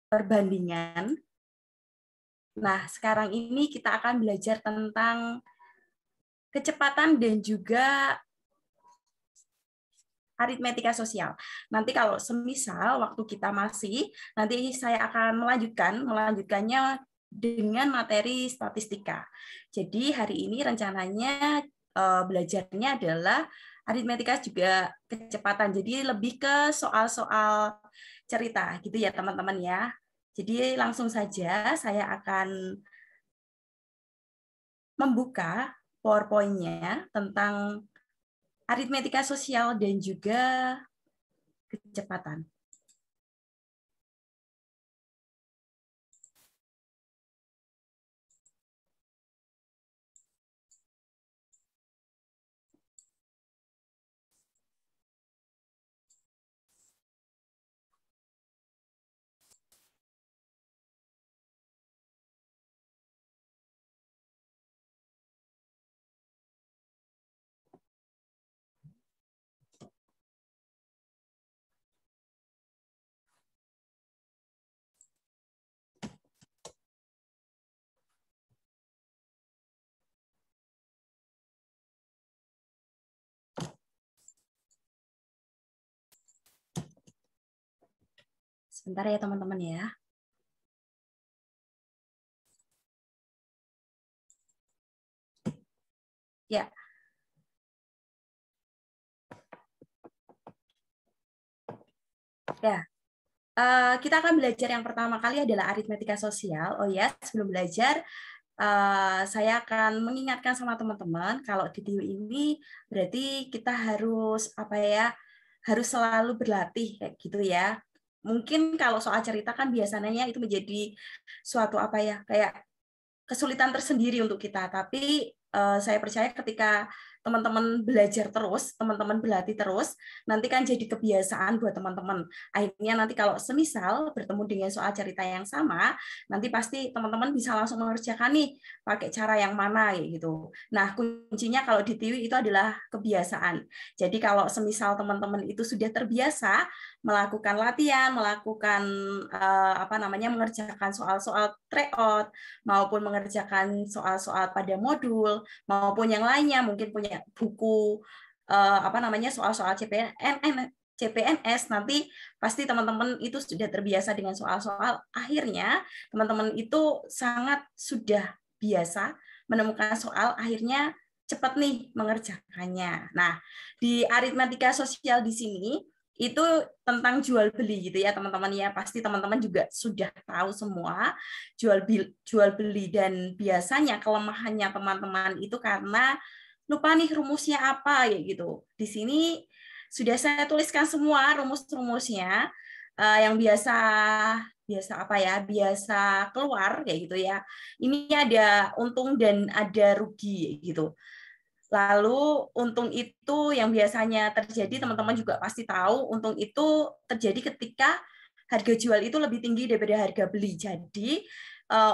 perbandingan. Nah, sekarang ini kita akan belajar tentang kecepatan dan juga aritmetika sosial. Nanti kalau semisal waktu kita masih, nanti saya akan melanjutkannya dengan materi statistika. Jadi hari ini rencananya belajarnya adalah aritmetika juga kecepatan. Jadi lebih ke soal-soal cerita gitu ya teman-teman ya. Jadi langsung saja saya akan membuka PowerPoint-nya tentang aritmetika sosial dan juga kecepatan. Sebentar ya teman-teman ya. Ya. Ya. Kita akan belajar yang pertama kali adalah aritmetika sosial. Oh ya, sebelum belajar saya akan mengingatkan sama teman-teman kalau di TIU ini berarti kita harus apa ya? Harus selalu berlatih kayak gitu ya. Mungkin kalau soal cerita kan biasanya itu menjadi suatu apa ya? Kayak kesulitan tersendiri untuk kita, tapi saya percaya ketika teman-teman belajar terus, teman-teman berlatih terus, nanti kan jadi kebiasaan buat teman-teman. Akhirnya nanti kalau semisal bertemu dengan soal cerita yang sama, nanti pasti teman-teman bisa langsung mengerjakan nih pakai cara yang mana gitu. Nah, kuncinya kalau di TIWI itu adalah kebiasaan. Jadi kalau semisal teman-teman itu sudah terbiasa melakukan latihan, melakukan mengerjakan soal-soal tryout, maupun mengerjakan soal-soal pada modul maupun yang lainnya, mungkin punya buku soal-soal CPNS, nanti pasti teman-teman itu sudah terbiasa dengan soal-soal, akhirnya teman-teman itu sangat sudah biasa menemukan soal, akhirnya cepat nih mengerjakannya. Nah, di aritmetika sosial di sini itu tentang jual beli gitu ya teman-teman ya, pasti teman-teman juga sudah tahu semua jual beli, dan biasanya kelemahannya teman-teman itu karena lupa nih rumusnya apa ya gitu. Di sini sudah saya tuliskan semua rumus-rumusnya yang biasa biasa apa ya biasa keluar kayak gitu ya. Ini ada untung dan ada rugi gitu. Lalu untung itu yang biasanya terjadi, teman-teman juga pasti tahu, untung itu terjadi ketika harga jual itu lebih tinggi daripada harga beli. Jadi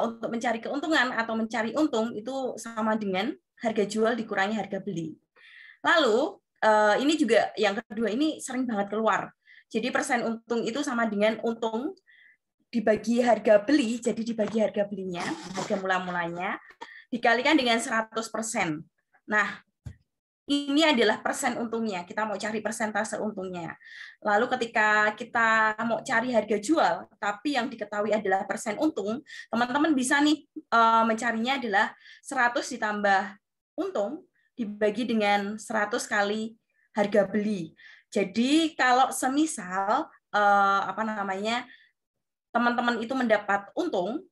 untuk mencari keuntungan atau mencari untung itu sama dengan harga jual dikurangi harga beli. Lalu ini juga yang kedua ini sering banget keluar. Jadi persen untung itu sama dengan untung dibagi harga beli, jadi dibagi harga belinya, harga mula-mulanya, dikalikan dengan 100%. Nah, ini adalah persen untungnya. Kita mau cari persentase untungnya. Lalu ketika kita mau cari harga jual, tapi yang diketahui adalah persen untung, teman-teman bisa nih mencarinya adalah 100 ditambah untung dibagi dengan 100 kali harga beli. Jadi kalau semisal teman-teman itu mendapat untung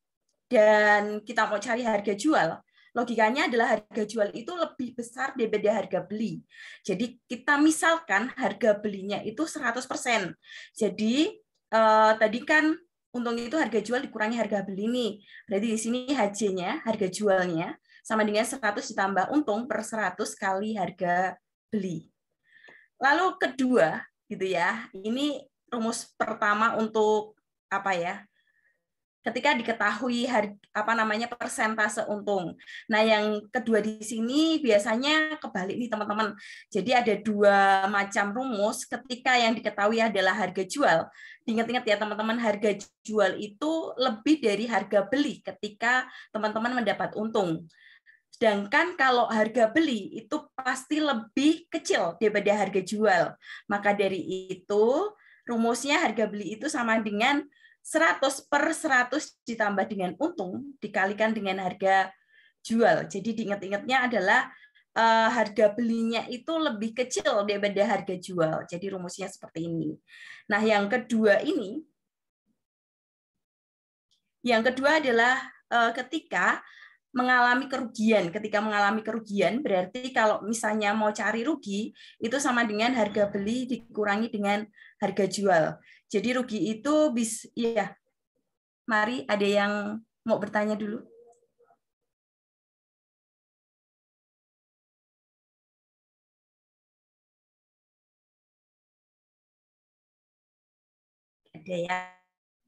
dan kita mau cari harga jual, logikanya adalah harga jual itu lebih besar daripada harga beli. Jadi kita misalkan harga belinya itu 100%. Jadi tadi kan untung itu harga jual dikurangi harga beli nih. Berarti di sini HJ-nya, harga jualnya, sama dengan 100 ditambah untung per 100 kali harga beli. Lalu kedua, gitu ya, ini rumus pertama untuk apa ya? ketika diketahui persentase untung. Nah, yang kedua di sini biasanya kebalik nih teman-teman. Jadi ada dua macam rumus ketika yang diketahui adalah harga jual. Ingat-ingat ya teman-teman, harga jual itu lebih dari harga beli ketika teman-teman mendapat untung. Sedangkan kalau harga beli itu pasti lebih kecil daripada harga jual. Maka dari itu rumusnya harga beli itu sama dengan 100/100 ditambah dengan untung dikalikan dengan harga jual. Jadi diingat-ingatnya adalah harga belinya itu lebih kecil daripada harga jual. Jadi rumusnya seperti ini. Nah, yang kedua adalah ketika mengalami kerugian. Ketika mengalami kerugian berarti kalau misalnya mau cari rugi itu sama dengan harga beli dikurangi dengan harga jual. Jadi rugi itu ya. Mari, ada yang mau bertanya dulu? Ada ya.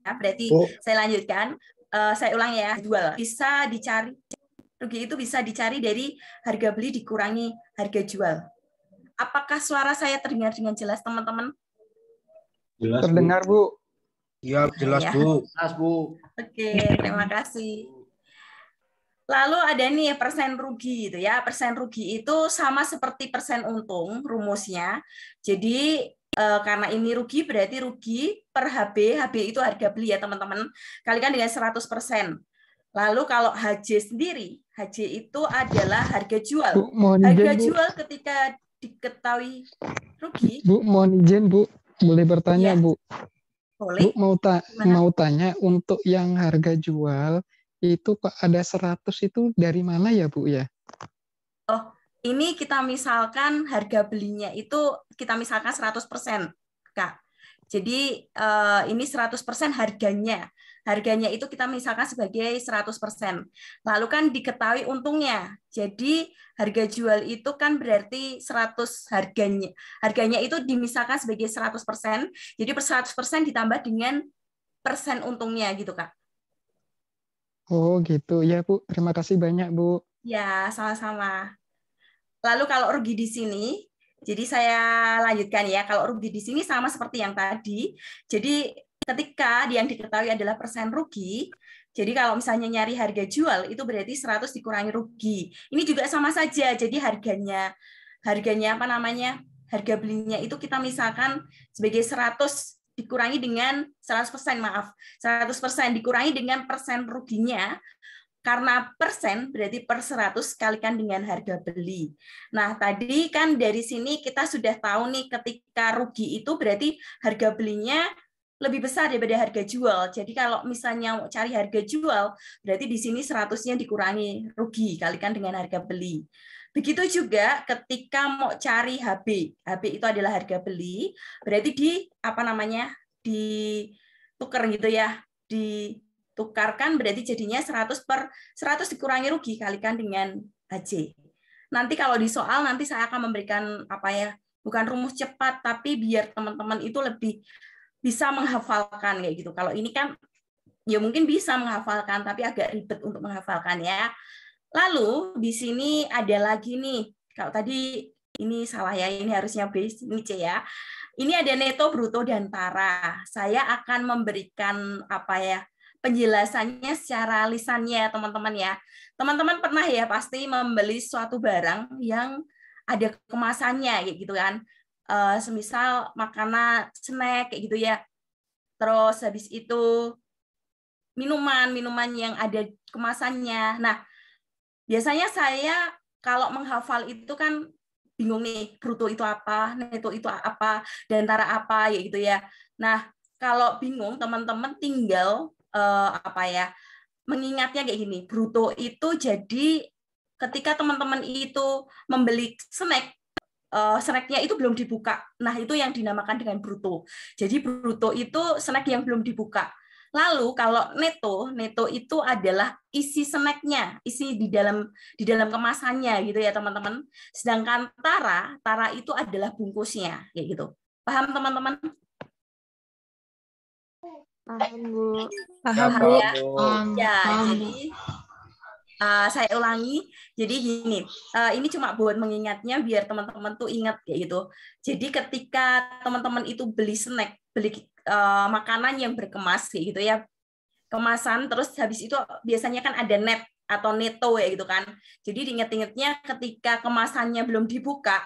Berarti saya lanjutkan. Saya ulang ya. Jual bisa dicari, rugi itu bisa dicari dari harga beli dikurangi harga jual. Apakah suara saya terdengar dengan jelas, teman-teman? Jelas, terdengar, Bu. Iya, jelas, Bu. Jelas, Bu. Oke, terima kasih. Lalu ada nih persen rugi gitu ya. Persen rugi itu sama seperti persen untung rumusnya. Jadi karena ini rugi berarti rugi per HB. HB itu harga beli ya teman-teman. Kalikan dengan 100%. Lalu kalau HJ sendiri, HJ itu adalah harga jual. Bu, mohon harga izin, Bu. jual ketika diketahui rugi. Bu, mohon izin, Bu. Boleh bertanya, Ya. Bu? Boleh. Bu, mau tanya untuk yang harga jual itu kok ada 100 itu dari mana ya, Bu ya? Oh, ini kita misalkan harga belinya itu kita misalkan 100%, Kak. Jadi ini 100% harganya. Harganya itu kita misalkan sebagai 100%. Lalu kan diketahui untungnya. Jadi harga jual itu kan berarti 100 harganya. Harganya itu dimisalkan sebagai 100%. Jadi per 100% ditambah dengan persen untungnya gitu, Kak. Oh gitu, ya Bu. Terima kasih banyak, Bu. Ya, sama-sama. Lalu kalau rugi di sini, jadi saya lanjutkan ya. Kalau rugi di sini sama seperti yang tadi. Jadi ketika yang diketahui adalah persen rugi, jadi kalau misalnya nyari harga jual itu berarti 100 dikurangi rugi. Ini juga sama saja. Jadi harganya apa namanya? Harga belinya itu kita misalkan sebagai 100 dikurangi dengan 100%, maaf. 100% dikurangi dengan persen ruginya. Karena persen berarti per 100 kalikan dengan harga beli. Nah, tadi kan dari sini kita sudah tahu nih ketika rugi itu berarti harga belinya lebih besar daripada harga jual. Jadi kalau misalnya mau cari harga jual, berarti di sini 100-nya dikurangi rugi kalikan dengan harga beli. Begitu juga ketika mau cari HB. HB itu adalah harga beli, berarti ditukar gitu ya, tukarkan berarti jadinya 100/100 dikurangi rugi kalikan dengan HJ. Nanti kalau di soal nanti saya akan memberikan bukan rumus cepat tapi biar teman-teman itu lebih bisa menghafalkan kayak gitu. Kalau ini kan ya mungkin bisa menghafalkan tapi agak ribet untuk menghafalkan ya. Lalu di sini ada lagi nih. Kalau tadi ini salah ya, ini harusnya B, ini C ya. Ini ada neto, bruto, dan tara. Saya akan memberikan penjelasannya secara lisannya teman-teman ya. Teman-teman pernah ya pasti membeli suatu barang yang ada kemasannya kayak gitu kan. Semisal makanan, snack kayak gitu ya. Terus habis itu minuman yang ada kemasannya. Nah, biasanya saya kalau menghafal itu kan bingung nih, bruto itu apa, neto itu apa, dan tara apa ya gitu ya. Nah, kalau bingung teman-teman tinggal mengingatnya kayak gini. Bruto itu jadi ketika teman-teman itu membeli snack, snacknya itu belum dibuka. Nah, itu yang dinamakan dengan bruto. Jadi bruto itu snack yang belum dibuka. Lalu kalau neto itu adalah isi snacknya, isi di dalam kemasannya gitu ya teman-teman. Sedangkan tara itu adalah bungkusnya kayak gitu. Paham teman-teman? Paham, Bu. Ya, Paham, Bu. paham, Bu. Ya, Paham, Bu. jadi saya ulangi. Jadi gini, ini cuma buat mengingatnya biar teman-teman tuh ingat kayak gitu. Jadi ketika teman-teman itu beli snack, beli makanan yang berkemas kayak gitu ya, kemasan, terus habis itu biasanya kan ada net atau neto ya gitu kan. Jadi diinget-ingetnya ketika kemasannya belum dibuka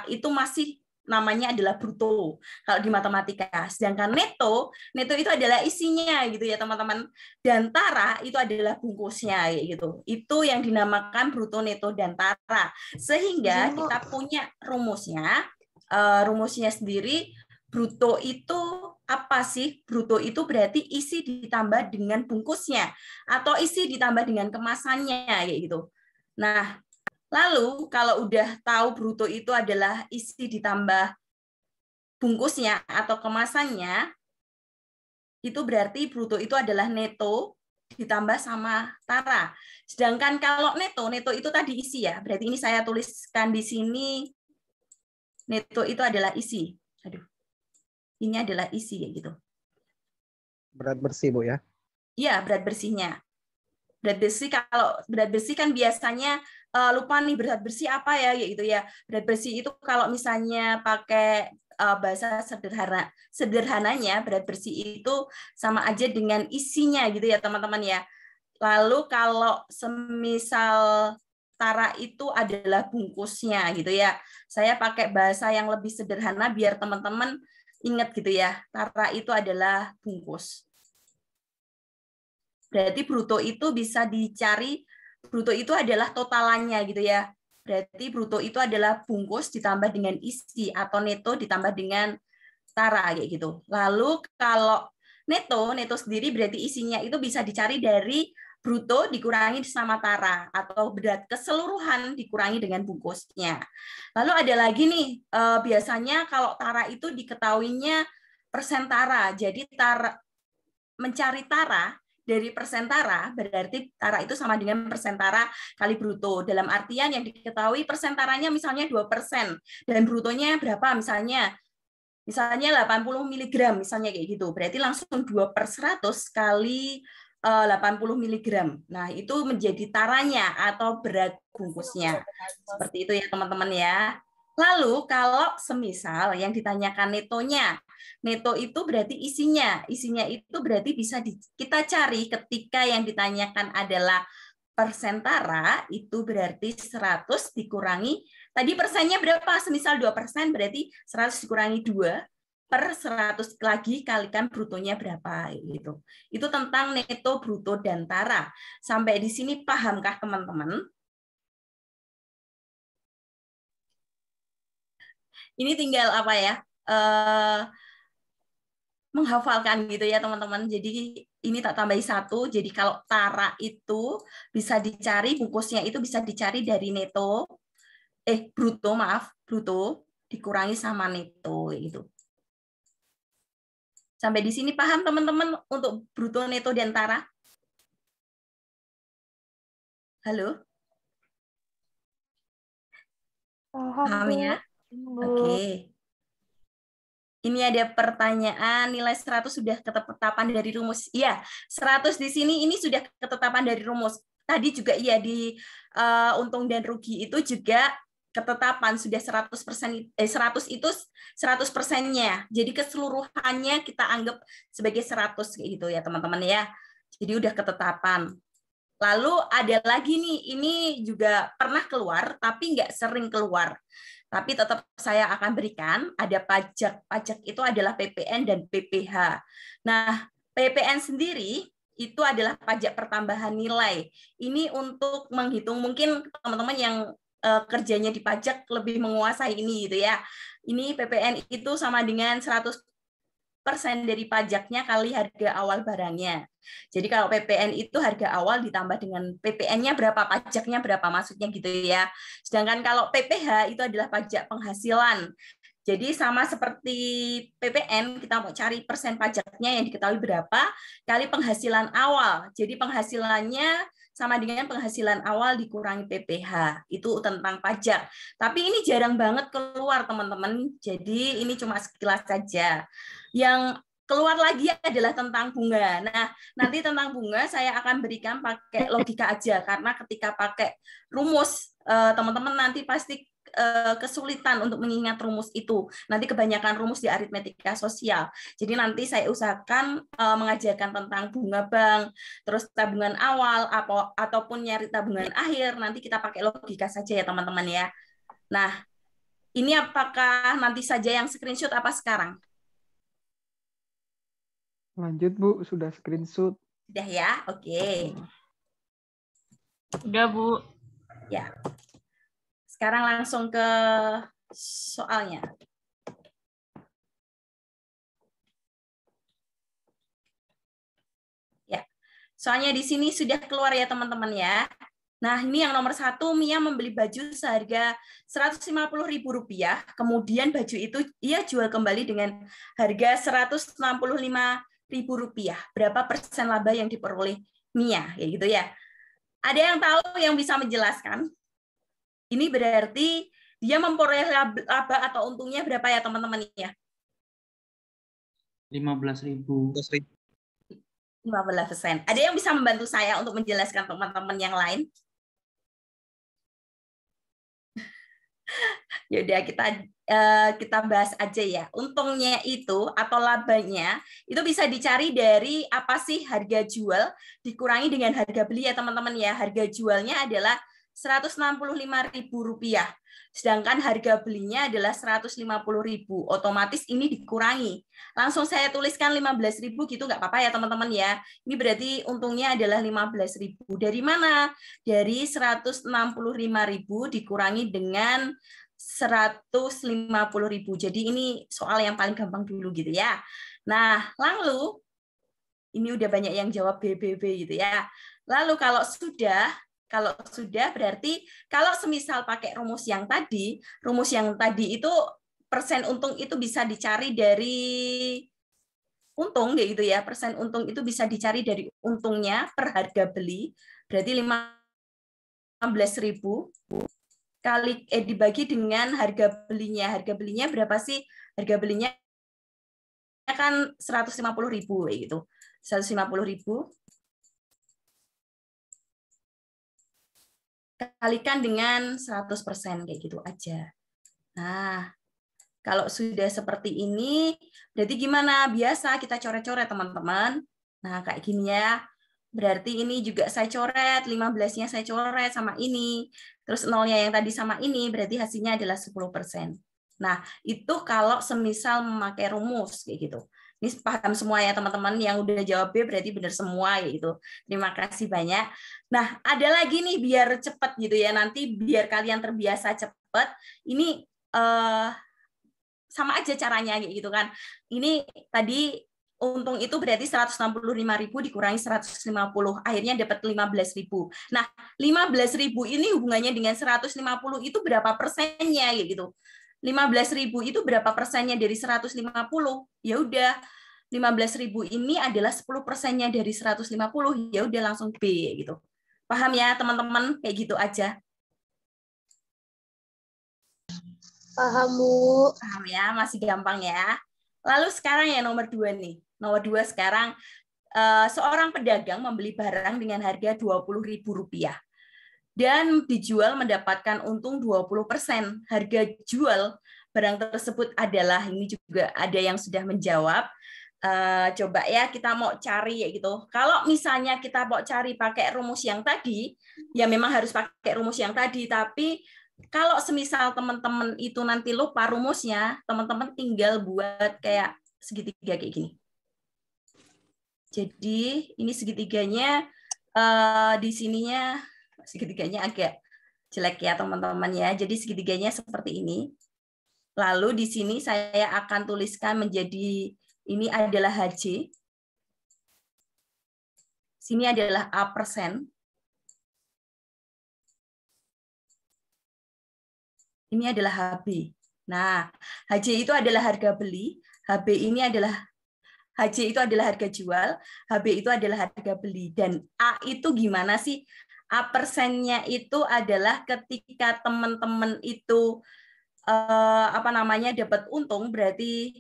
itu masih namanya adalah bruto kalau di matematika. Sedangkan neto itu adalah isinya gitu ya teman-teman. Dan tara itu adalah bungkusnya gitu. Itu yang dinamakan bruto, neto, dan tara. Sehingga kita punya rumusnya sendiri. Bruto itu apa sih? Bruto itu berarti isi ditambah dengan bungkusnya atau isi ditambah dengan kemasannya kayak gitu. Nah, lalu kalau udah tahu bruto itu adalah isi ditambah bungkusnya atau kemasannya, itu berarti bruto itu adalah neto ditambah sama tara. Sedangkan kalau neto itu tadi isi ya. Berarti ini saya tuliskan di sini neto itu adalah isi. Aduh. Ini adalah isi kayak gitu. Berat bersih, Bu ya? Iya, berat bersihnya. Kalau berat bersih kan biasanya lupa nih berat bersih apa ya gitu ya. Berat bersih itu kalau misalnya pakai bahasa sederhananya berat bersih itu sama aja dengan isinya gitu ya teman-teman ya. Lalu kalau semisal tara itu adalah bungkusnya gitu ya. Saya pakai bahasa yang lebih sederhana biar teman-teman ingat gitu ya, tara itu adalah bungkus. Berarti bruto itu bisa dicari, bruto itu adalah totalannya gitu ya. Berarti bruto itu adalah bungkus ditambah dengan isi atau neto ditambah dengan tara kayak gitu. Lalu kalau neto sendiri berarti isinya itu bisa dicari dari bruto dikurangi sama tara atau berat keseluruhan dikurangi dengan bungkusnya. Lalu ada lagi nih, biasanya kalau tara itu diketahuinya persen tara. Jadi mencari tara dari persen tara berarti tara itu sama dengan persen tara kali bruto. Dalam artian yang diketahui persen taranya misalnya 2% dan brutonya berapa misalnya 80 mg misalnya kayak gitu. Berarti langsung 2/100 kali 80 mg. Nah, itu menjadi taranya atau berat bungkusnya. Seperti itu ya, teman-teman ya. Lalu kalau semisal yang ditanyakan netonya, neto itu berarti isinya. Isinya itu berarti bisa kita cari ketika yang ditanyakan adalah persen tara, itu berarti 100 dikurangi, tadi persennya berapa? Semisal 2% berarti 100 dikurangi 2/100 lagi kalikan brutonya berapa gitu. Itu tentang neto, bruto, dan tara. Sampai di sini pahamkah teman-teman? Ini tinggal apa ya? Menghafalkan gitu ya teman-teman. Jadi ini tak tambahi 1. Jadi kalau tara itu bisa dicari, bungkusnya itu bisa dicari dari bruto dikurangi sama neto itu. Sampai di sini paham teman-teman untuk bruto, neto, dan tara? Halo? Paham ya? Oke. Ini ada pertanyaan, nilai 100 sudah ketetapan dari rumus. Iya, 100 di sini ini sudah ketetapan dari rumus. Tadi juga iya di untung dan rugi itu juga ketetapan sudah 100%, 100 itu 100%-nya. Jadi keseluruhannya kita anggap sebagai 100 kayak gitu ya, teman-teman ya. Jadi udah ketetapan. Lalu ada lagi nih, ini juga pernah keluar tapi nggak sering keluar. Tapi tetap saya akan berikan, ada pajak. Pajak itu adalah PPN dan PPH. Nah, PPN sendiri itu adalah pajak pertambahan nilai. Ini untuk menghitung, mungkin teman-teman yang kerjanya di pajak lebih menguasai ini gitu ya. Ini PPN itu sama dengan 100% dari pajaknya kali harga awal barangnya. Jadi kalau PPN itu harga awal ditambah dengan PPN-nya berapa, pajaknya berapa, maksudnya gitu ya. Sedangkan kalau PPH itu adalah pajak penghasilan. Jadi sama seperti PPN, kita mau cari persen pajaknya yang diketahui berapa kali penghasilan awal. Jadi penghasilannya sama dengan penghasilan awal dikurangi PPH. Itu tentang pajak. Tapi ini jarang banget keluar, teman-teman. Jadi ini cuma sekilas saja. Yang keluar lagi adalah tentang bunga. Nah, nanti tentang bunga saya akan berikan pakai logika aja, karena ketika pakai rumus, teman-teman nanti pasti kesulitan untuk mengingat rumus itu. Nanti kebanyakan rumus di aritmetika sosial. Jadi nanti saya usahakan mengajarkan tentang bunga bank, terus tabungan awal, ataupun nyari tabungan akhir. Nanti kita pakai logika saja ya teman-teman ya. Nah, ini apakah nanti saja yang screenshot apa sekarang? Lanjut Bu, sudah screenshot. Sudah ya, oke. Udah, Bu. Ya. Sekarang langsung ke soalnya. Ya. Soalnya di sini sudah keluar ya teman-teman ya. Nah, ini yang nomor 1, Mia membeli baju seharga Rp150.000, kemudian baju itu ia jual kembali dengan harga Rp165.000. Berapa persen laba yang diperoleh Mia? Ya gitu ya. Ada yang tahu yang bisa menjelaskan? Ini berarti dia memperoleh laba atau untungnya berapa ya teman-teman ya? 15.000. 15%. Ada yang bisa membantu saya untuk menjelaskan teman-teman yang lain? Yaudah kita bahas aja ya. Untungnya itu atau labanya itu bisa dicari dari apa sih harga jual dikurangi dengan harga beli ya teman-teman ya. Harga jualnya adalah Rp165.000. Sedangkan harga belinya adalah Rp150.000. Otomatis ini dikurangi. Langsung saya tuliskan 15.000 gitu nggak apa-apa ya teman-teman ya. Ini berarti untungnya adalah 15.000. Dari mana? Dari 165.000 dikurangi dengan 150.000. Jadi ini soal yang paling gampang dulu gitu ya. Nah, lalu ini udah banyak yang jawab BBB gitu ya. Lalu kalau sudah berarti kalau semisal pakai rumus yang tadi itu persen untung itu bisa dicari dari untung kayak gitu ya. Persen untung itu bisa dicari dari untungnya per harga beli. Berarti 15.000 kali dibagi dengan harga belinya. Harga belinya berapa sih? Harga belinya kan 150.000 gitu. 150.000 kalikan dengan 100% kayak gitu aja. Nah, kalau sudah seperti ini, berarti gimana? Biasa kita coret-coret, teman-teman. Nah, kayak gini ya. Berarti ini juga saya coret, 15-nya saya coret sama ini. Terus nolnya yang tadi sama ini, berarti hasilnya adalah 10%. Nah, itu kalau semisal memakai rumus, kayak gitu. Ini paham semua ya teman-teman, yang udah jawab B berarti benar semua ya itu. Terima kasih banyak. Nah, ada lagi nih biar cepat gitu ya, nanti biar kalian terbiasa cepat. Ini sama aja caranya gitu kan. Ini tadi untung itu berarti 165.000 dikurangi 150, akhirnya dapat 15.000. Nah, 15.000 ini hubungannya dengan 150 itu berapa persennya gitu. 15.000 itu berapa persennya dari 150? Ya udah, 15.000 ini adalah 10%-nya dari 150. Ya udah langsung B gitu. Paham ya, teman-teman? Kayak gitu aja. Paham, Bu. Paham ya, masih gampang ya. Lalu sekarang ya nomor 2 nih. Nomor 2 sekarang seorang pedagang membeli barang dengan harga Rp20.000 dan dijual mendapatkan untung 20%. Harga jual barang tersebut adalah, ini juga ada yang sudah menjawab. Coba ya kita mau cari ya gitu. Kalau misalnya kita mau cari pakai rumus yang tadi, ya memang harus pakai rumus yang tadi, tapi kalau semisal teman-teman itu nanti lupa rumusnya, teman-teman tinggal buat kayak segitiga kayak gini. Jadi ini segitiganya di sininya segitiganya agak jelek ya teman-teman ya. Jadi segitiganya seperti ini. Lalu di sini saya akan tuliskan menjadi ini adalah HJ. Sini adalah A persen. Ini adalah HB. Nah, HJ itu adalah harga beli, HB ini adalah HJ itu adalah harga jual, HB itu adalah harga beli. Dan A itu gimana sih? A persennya itu adalah ketika teman-teman itu dapat untung, berarti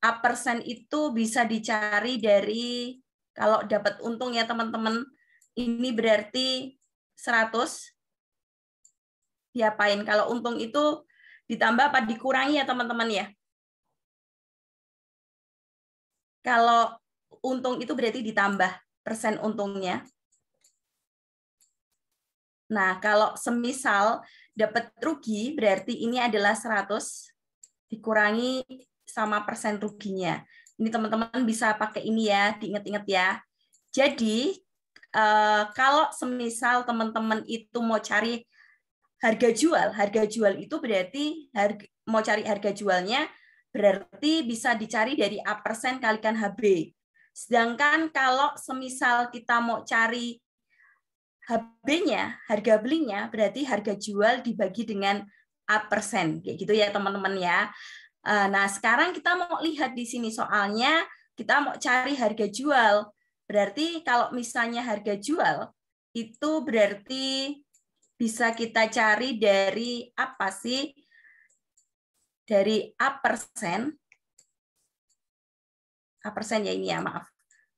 A% itu bisa dicari dari, kalau dapat untung ya teman-teman, ini berarti 100. Diapain? Kalau untung itu ditambah apa dikurangi ya teman-teman ya? Kalau untung itu berarti ditambah persen untungnya. Nah, kalau semisal dapat rugi, berarti ini adalah 100 dikurangi sama persen ruginya. Ini teman-teman bisa pakai ini ya, diingat-ingat ya. Jadi, kalau semisal teman-teman itu mau cari harga jual itu berarti mau cari harga jualnya, berarti bisa dicari dari A% kalikan HB. Sedangkan kalau semisal kita mau cari HB-nya, harga belinya, berarti harga jual dibagi dengan A%. Kayak gitu ya teman-teman ya. Nah, sekarang kita mau lihat di sini soalnya, kita mau cari harga jual. Berarti kalau misalnya harga jual, itu berarti bisa kita cari dari apa sih? Dari A%. A% ya ini ya, maaf.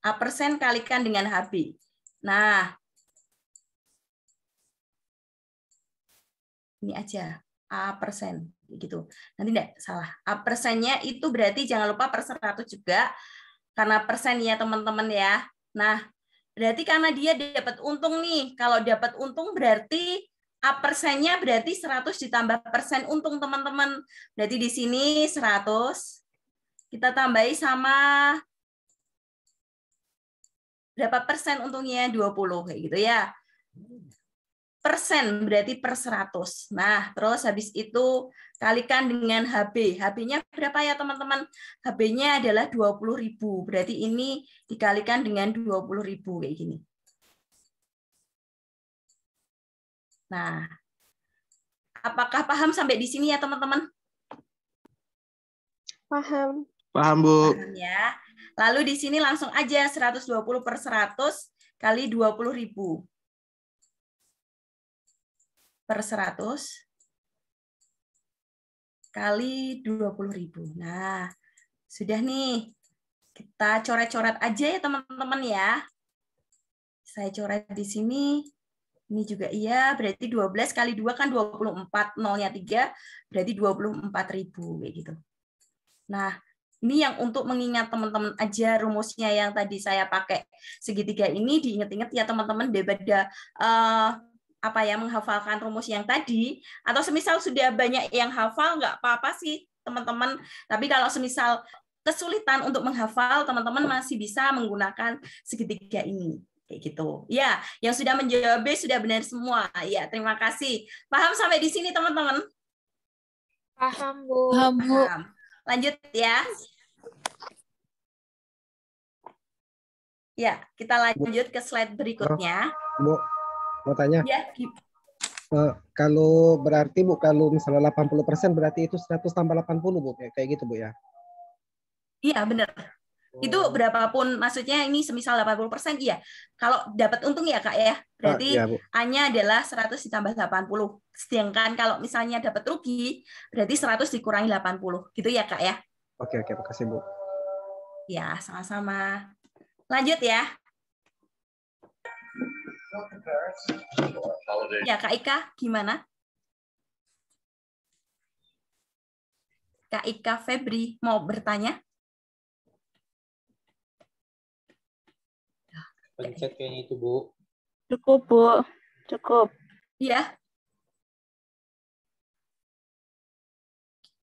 A% kalikan dengan HB. Nah, ini aja A% gitu. Nanti enggak salah. A%-nya itu berarti jangan lupa per 100 juga karena persen ya teman-teman ya. Nah, berarti karena dia dapat untung nih. Kalau dapat untung berarti A%-nya berarti 100 ditambah persen untung teman-teman. Berarti di sini 100 kita tambahi sama berapa persen untungnya? 20 kayak gitu ya. Persen berarti per 100. Nah, terus habis itu kalikan dengan HB. HB-nya berapa ya teman-teman? HB-nya adalah 20.000. Berarti ini dikalikan dengan 20.000 kayak gini. Nah, apakah paham sampai di sini ya teman-teman? Paham. Paham, Bu. Paham ya. Lalu di sini langsung aja 120 per 100 kali 20.000. Per 100 kali 20.000. Nah, sudah nih. Kita coret-coret aja ya teman-teman ya. Saya coret di sini. Ini juga iya, berarti 12 kali 2 kan 24. Nolnya 3, berarti 24.000 kayak gitu. Nah, ini yang untuk mengingat teman-teman aja rumusnya yang tadi saya pakai segitiga ini diingat-ingat ya teman-teman daripada apa ya menghafalkan rumus yang tadi, atau semisal sudah banyak yang hafal nggak apa-apa sih teman-teman, tapi kalau semisal kesulitan untuk menghafal, teman-teman masih bisa menggunakan segitiga ini kayak gitu ya. Yang sudah menjawab B sudah benar semua ya, terima kasih. Paham sampai di sini teman-teman? Paham, Bu. Paham, Bu. Paham. Lanjut ya. Ya, kita lanjut ke slide berikutnya. Bu, mau tanya. Ya, Kalau berarti Bu, kalau misalnya 80% berarti itu 100 tambah 80 Bu, kayak gitu Bu ya? iya benar. Itu berapapun, maksudnya ini semisal 80%, iya. Kalau dapat untung ya Kak ya, berarti iya, Bu. A-nya adalah 100 ditambah 80. Sedangkan kalau misalnya dapat rugi, berarti 100 dikurangi 80. Gitu ya Kak ya? Oke, makasih Bu. Ya, sama-sama. Lanjut ya. Ya, Kak Ika, gimana? Kak Ika Febri mau bertanya? Pencet kayaknya itu, Bu. Cukup, Bu. Cukup. Iya.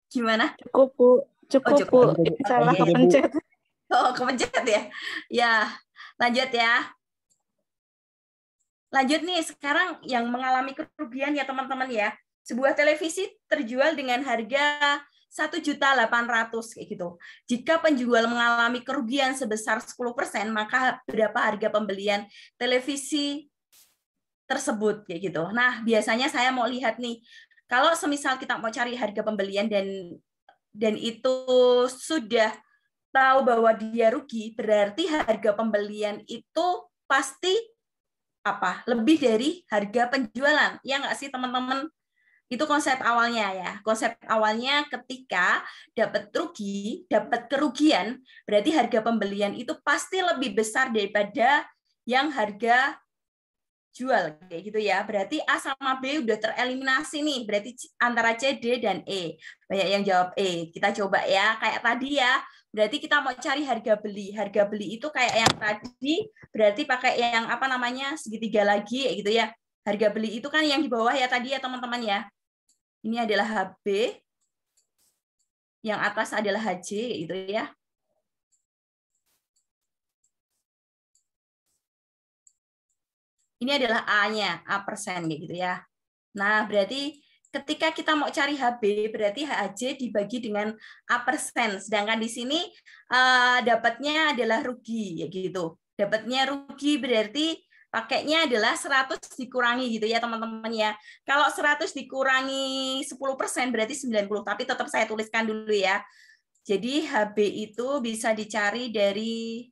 Gimana? Cukup, Bu. Cukup, Bu. Salah kepencet. Oh, kepencet ya? Ya, lanjut ya. Lanjut nih, sekarang yang mengalami kerugian ya teman-teman ya. Sebuah televisi terjual dengan harga 1.800.000 kayak gitu. Jika penjual mengalami kerugian sebesar 10%, maka berapa harga pembelian televisi tersebut kayak gitu. Nah, biasanya saya mau lihat nih, kalau semisal kita mau cari harga pembelian dan itu sudah tahu bahwa dia rugi, berarti harga pembelian itu pasti apa? Lebih dari harga penjualan. Ya nggak sih teman-teman? Itu konsep awalnya ya. Konsep awalnya ketika dapat rugi, dapat kerugian, berarti harga pembelian itu pasti lebih besar daripada yang harga jual kayak gitu ya. Berarti A sama B udah tereliminasi nih. Berarti antara C, D, dan E. Banyak yang jawab E. Kita coba ya kayak tadi ya. Berarti kita mau cari harga beli. Harga beli itu kayak yang tadi, berarti pakai yang apa namanya segitiga lagi kayak gitu ya. Harga beli itu kan yang di bawah ya tadi ya teman-teman ya. Ini adalah HB, yang atas adalah HJ, gitu ya. Ini adalah A-nya, A persen, gitu ya. Nah, berarti ketika kita mau cari HB, berarti HJ dibagi dengan A persen. Sedangkan di sini dapatnya adalah rugi, ya gitu. Dapatnya rugi berarti pakainya adalah 100 dikurangi gitu ya teman-teman ya. Kalau 100 dikurangi 10% berarti 90, tapi tetap saya tuliskan dulu ya. Jadi HB itu bisa dicari dari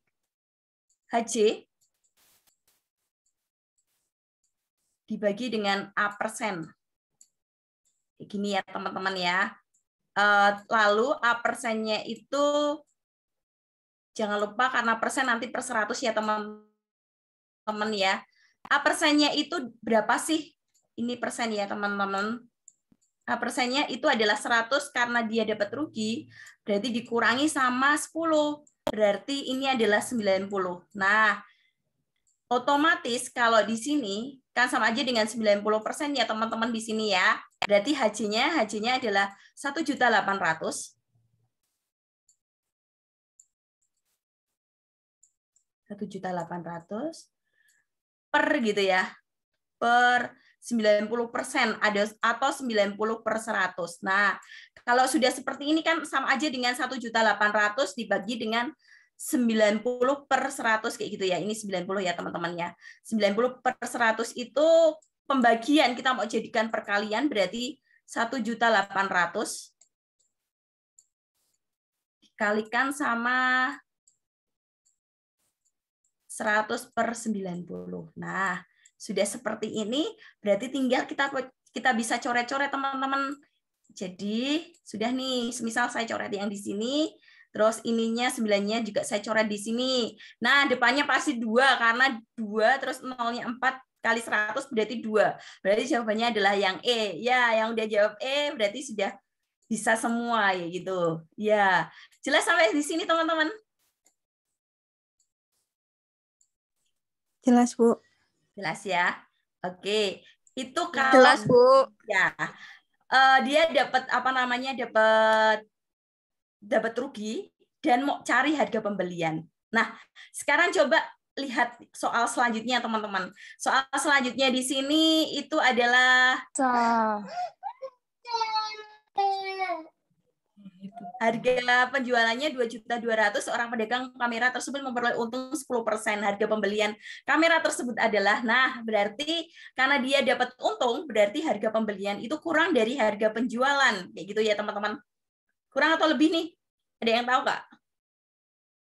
HJ dibagi dengan A persen. Gini ya teman-teman ya. Lalu A persennya itu jangan lupa karena persen nanti per 100 ya teman-teman ya. A persennya itu berapa sih? Ini persen ya teman-teman. A persennya itu adalah 100 karena dia dapat rugi, berarti dikurangi sama 10. Berarti ini adalah 90. Nah, otomatis kalau di sini kan sama aja dengan 90% ya teman-teman di sini ya. Berarti HJ-nya adalah 1.800.000. 1.800.000 per gitu ya, per 90% ada atau 90 per 100. Nah, kalau sudah seperti ini kan sama aja dengan 1.800.000 dibagi dengan 90 per 100 kayak gitu ya. Ini 90 ya teman-teman ya. 90 per 100 itu pembagian kita mau jadikan perkalian berarti 1.800.000 dikalikan sama 100 per 90. Nah, sudah seperti ini, berarti tinggal kita bisa coret-coret teman-teman. Jadi, sudah nih, semisal saya coret yang di sini, terus ininya 9-nya juga saya coret di sini. Nah, depannya pasti 2, karena 2, terus 0-nya 4 kali 100 berarti 2. Berarti jawabannya adalah yang E. Ya, yang udah jawab E berarti sudah bisa semua ya gitu. Ya, jelas sampai di sini teman-teman? Jelas, Bu. Jelas ya. Oke, itu kalau Jelas, Bu. ya dia dapat apa namanya dapat rugi dan mau cari harga pembelian. Nah, sekarang coba lihat soal selanjutnya teman-teman. Soal selanjutnya di sini itu adalah harga penjualannya 2.200.000, orang pedagang kamera tersebut memperoleh untung 10%. Harga pembelian kamera tersebut adalah, nah berarti karena dia dapat untung, berarti harga pembelian itu kurang dari harga penjualan. Kayak gitu ya teman-teman. Kurang atau lebih nih? Ada yang tahu Kak?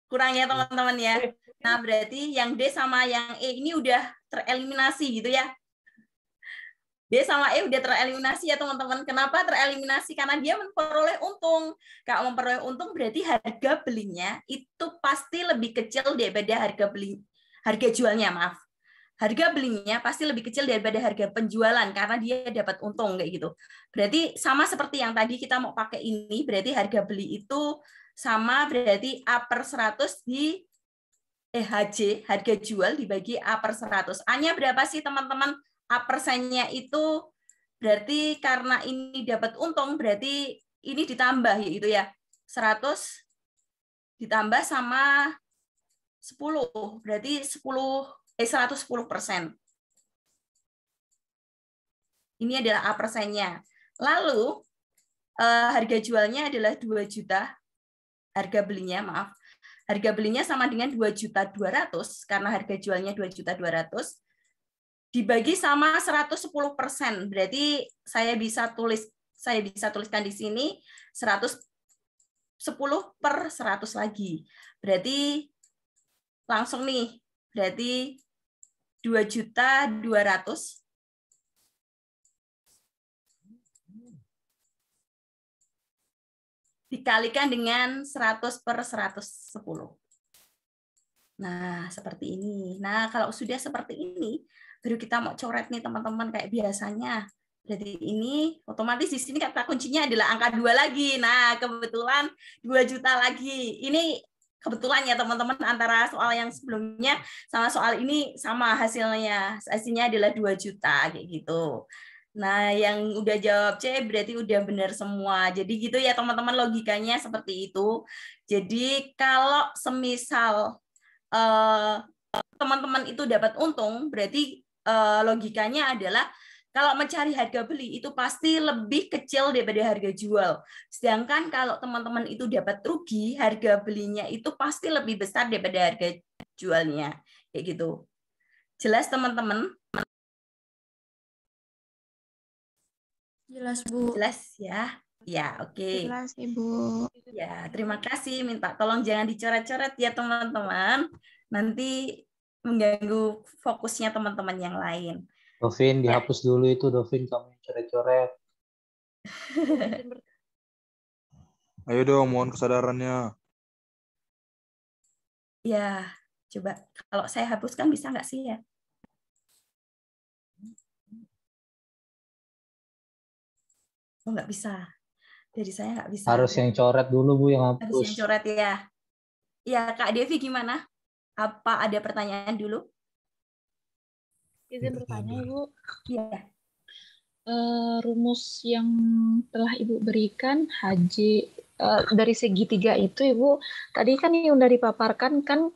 Kurang ya teman-teman ya. Nah berarti yang D sama yang E ini udah tereliminasi gitu ya. D sama E udah tereliminasi ya teman-teman. Kenapa tereliminasi? Karena dia memperoleh untung. Kalau memperoleh untung berarti harga belinya itu pasti lebih kecil daripada harga jualnya, maaf. Harga belinya pasti lebih kecil daripada harga penjualan karena dia dapat untung kayak gitu. Berarti sama seperti yang tadi kita mau pakai ini, berarti harga beli itu sama berarti A per 100 di HJ, harga jual dibagi A per 100. A-nya berapa sih teman-teman? A persennya itu berarti karena ini dapat untung, berarti ini ditambah yaitu ya 100 ditambah sama 10, berarti 110%. Ini adalah A persennya. Lalu harga jualnya adalah 2 juta, harga belinya maaf. Harga belinya sama dengan 2.200.000 karena harga jualnya 2.200.000 dibagi sama 110%. Berarti saya bisa tuliskan di sini 110 per 100 lagi. Berarti langsung nih. Berarti 2.200.000 dikalikan dengan 100 per 110. Nah, seperti ini. Nah, kalau sudah seperti ini, baru kita mau coret nih teman-teman kayak biasanya. Jadi ini otomatis di sini kata kuncinya adalah angka 2 lagi. Nah, kebetulan 2 juta lagi. Ini kebetulan ya teman-teman, antara soal yang sebelumnya sama soal ini sama hasilnya. Hasilnya adalah 2 juta kayak gitu. Nah, yang udah jawab C berarti udah benar semua. Jadi gitu ya teman-teman, logikanya seperti itu. Jadi kalau semisal teman-teman itu dapat untung, berarti logikanya adalah kalau mencari harga beli itu pasti lebih kecil daripada harga jual. Sedangkan kalau teman-teman itu dapat rugi, harga belinya itu pasti lebih besar daripada harga jualnya. Kayak gitu. Jelas teman-teman? Jelas, Bu. Jelas ya? Ya, oke. Jelas, Ibu. Ya, terima kasih. Minta tolong jangan dicoret-coret ya teman-teman. Nanti mengganggu fokusnya teman-teman yang lain. Dovin, dihapus dulu itu, Dovin, kamu yang coret-coret. Ayo dong, mohon kesadarannya. Ya, coba kalau saya hapuskan bisa nggak sih ya? Oh, nggak bisa. Dari saya nggak bisa. Harus yang coret dulu, Bu, yang Harus hapus. yang coret ya. Ya, Kak Devi gimana? Apa ada pertanyaan dulu? Izin bertanya, Ibu. Iya. Rumus yang telah Ibu berikan, HJ, dari segitiga itu, Ibu, tadi kan yang udah dipaparkan kan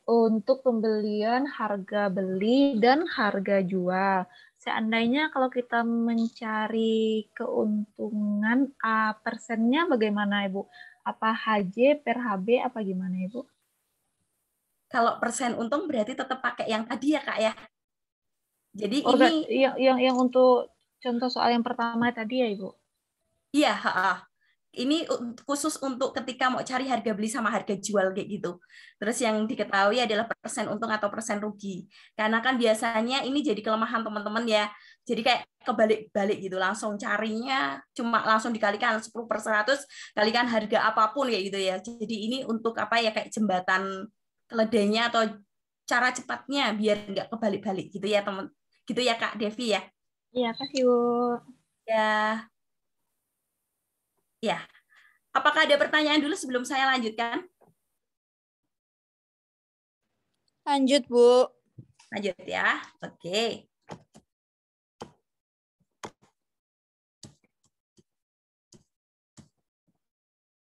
untuk pembelian harga beli dan harga jual. Seandainya kalau kita mencari keuntungan, persennya bagaimana, Ibu? Apa HJ per HB, apa gimana, Ibu? Kalau persen untung berarti tetap pakai yang tadi ya, Kak ya. Jadi Organ, ini yang untuk contoh soal yang pertama tadi ya, Ibu? iya, ini khusus untuk ketika mau cari harga beli sama harga jual kayak gitu. Terus yang diketahui adalah persen untung atau persen rugi. Karena kan biasanya ini jadi kelemahan teman-teman ya. Jadi kayak kebalik-balik gitu, langsung carinya cuma langsung dikalikan 10 per 100, kalikan harga apapun kayak gitu ya. Jadi ini untuk apa ya, kayak jembatan keledainya atau cara cepatnya biar nggak kebalik-balik gitu ya teman. Gitu ya Kak Devi ya. Iya, kasih, Bu. Ya. Ya. Apakah ada pertanyaan dulu sebelum saya lanjutkan? Lanjut, Bu. Lanjut ya. Oke.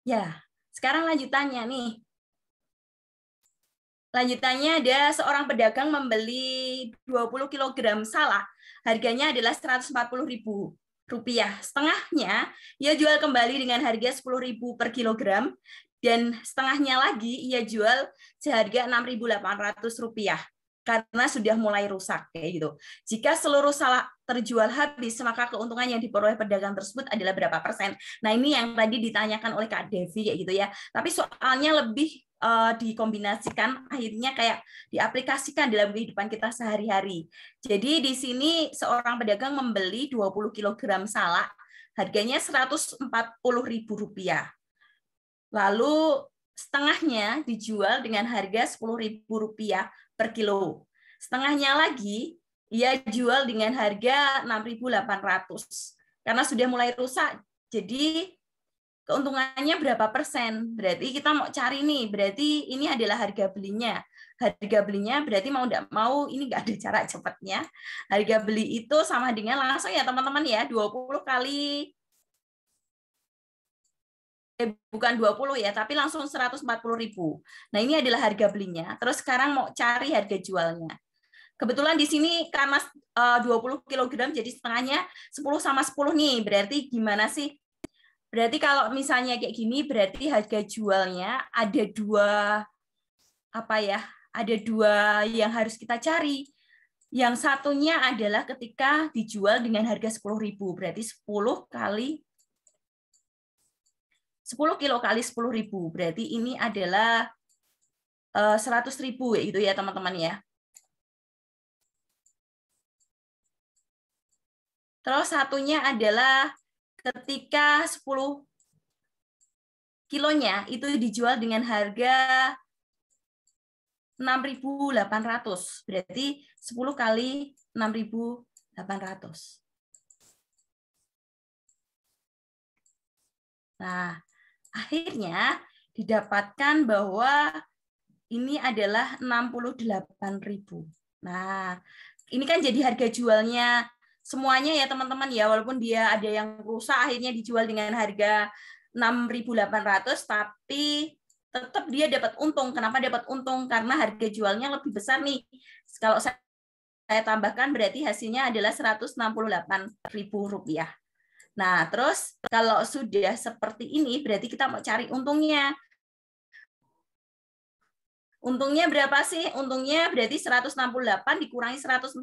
Ya, sekarang lanjutannya nih. Lanjutannya ada seorang pedagang membeli 20 kg salak. Harganya adalah Rp140.000. Setengahnya ia jual kembali dengan harga Rp10.000 per kilogram, dan setengahnya lagi ia jual seharga Rp6.800 karena sudah mulai rusak kayak gitu. Jika seluruh salak terjual habis, maka keuntungan yang diperoleh pedagang tersebut adalah berapa persen? Nah, ini yang tadi ditanyakan oleh Kak Devi kayak gitu ya. Tapi soalnya lebih dikombinasikan, akhirnya kayak diaplikasikan dalam kehidupan kita sehari-hari. Jadi di sini seorang pedagang membeli 20 kg salak, harganya Rp140.000. Lalu setengahnya dijual dengan harga Rp10.000 per kilo. Setengahnya lagi ia jual dengan harga Rp6.800. Karena sudah mulai rusak, jadi keuntungannya berapa persen? Berarti kita mau cari nih, berarti ini adalah harga belinya. Harga belinya berarti mau tidak mau, ini nggak ada cara cepatnya. Harga beli itu sama dengan langsung ya teman-teman ya, 20 kali, bukan 20 ya, tapi langsung 140.000. Nah, ini adalah harga belinya. Terus sekarang mau cari harga jualnya. Kebetulan di sini karena 20 kg, jadi setengahnya 10 sama 10 nih. Berarti gimana sih? Berarti kalau misalnya kayak gini, berarti harga jualnya ada dua, apa ya? Ada dua yang harus kita cari. Yang satunya adalah ketika dijual dengan harga 10.000, berarti 10 kilo kali 10.000, berarti ini adalah 100.000 itu ya teman-teman ya. Terus satunya adalah ketika 10 kilonya itu dijual dengan harga 6.800. Berarti 10 kali 6.800. Nah, akhirnya didapatkan bahwa ini adalah 68.000. Nah, ini kan jadi harga jualnya semuanya ya teman-teman ya, walaupun dia ada yang rusak akhirnya dijual dengan harga 6.800, tapi tetap dia dapat untung. Kenapa dapat untung? Karena harga jualnya lebih besar nih. Kalau saya tambahkan berarti hasilnya adalah Rp168.000. Nah, terus kalau sudah seperti ini berarti kita mau cari untungnya. Untungnya berapa sih? Untungnya berarti 168 dikurangi 140.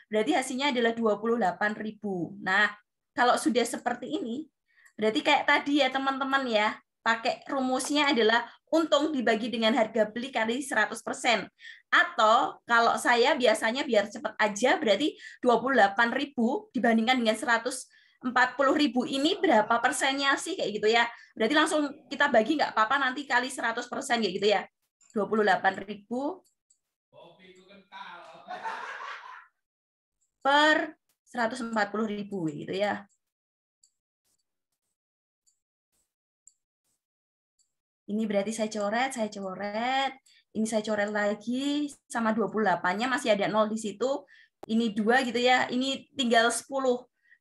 Berarti hasilnya adalah 28.000. Nah, kalau sudah seperti ini, berarti kayak tadi ya teman-teman ya, pakai rumusnya adalah untung dibagi dengan harga beli kali 100%. Atau kalau saya biasanya biar cepat aja, berarti 28.000 dibandingkan dengan 140.000 ini berapa persennya sih kayak gitu ya. Berarti langsung kita bagi nggak apa-apa nanti kali 100% kayak gitu ya. 28.000 per 140.000 gitu ya. Ini berarti saya coret. Ini saya coret lagi sama 28-nya masih ada 0 di situ. Ini 2 gitu ya. Ini tinggal 10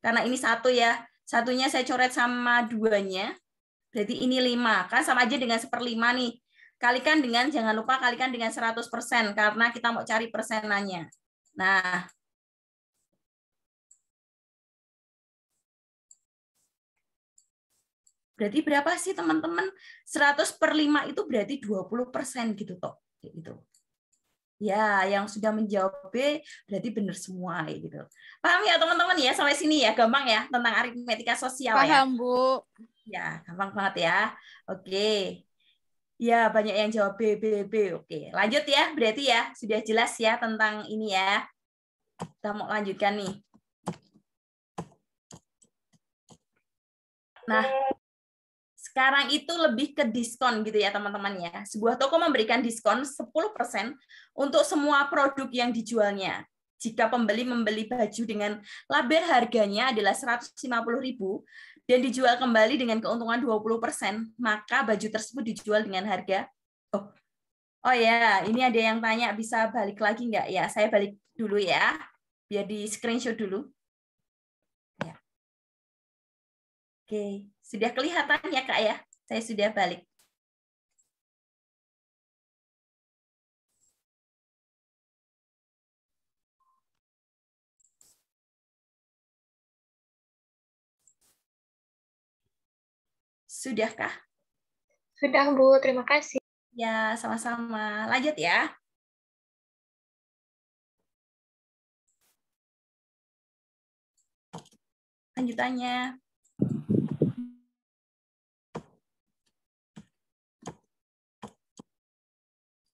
karena ini 1 ya. Satunya saya coret sama 2-nya. Berarti ini 5. Kan sama aja dengan 1/5 nih. Kalikan dengan, jangan lupa kalikan dengan 100% karena kita mau cari persenannya. Nah, berarti berapa sih teman-teman? 100/5 itu berarti 20% gitu toh. Gitu. Ya, yang sudah menjawab B berarti benar semua gitu. Paham ya teman-teman ya sampai sini ya, gampang ya tentang aritmetika sosial ya. Paham, Bu. Ya, gampang banget ya. Oke. Ya, banyak yang jawab B. Oke, lanjut ya. Berarti ya, sudah jelas ya tentang ini ya. Kita mau lanjutkan nih. Nah, sekarang itu lebih ke diskon gitu ya teman-teman ya. Sebuah toko memberikan diskon 10% untuk semua produk yang dijualnya. Jika pembeli membeli baju dengan label harganya adalah 150.000 dan dijual kembali dengan keuntungan 20%, maka baju tersebut dijual dengan harga Oh ya, ini ada yang tanya bisa balik lagi nggak ya? Saya balik dulu ya, biar di screenshot dulu. Ya. Oke, sudah kelihatan ya Kak ya? Saya sudah balik. Sudahkah? Sudah, Bu. Terima kasih. Ya, sama-sama. Lanjut ya. Lanjutannya.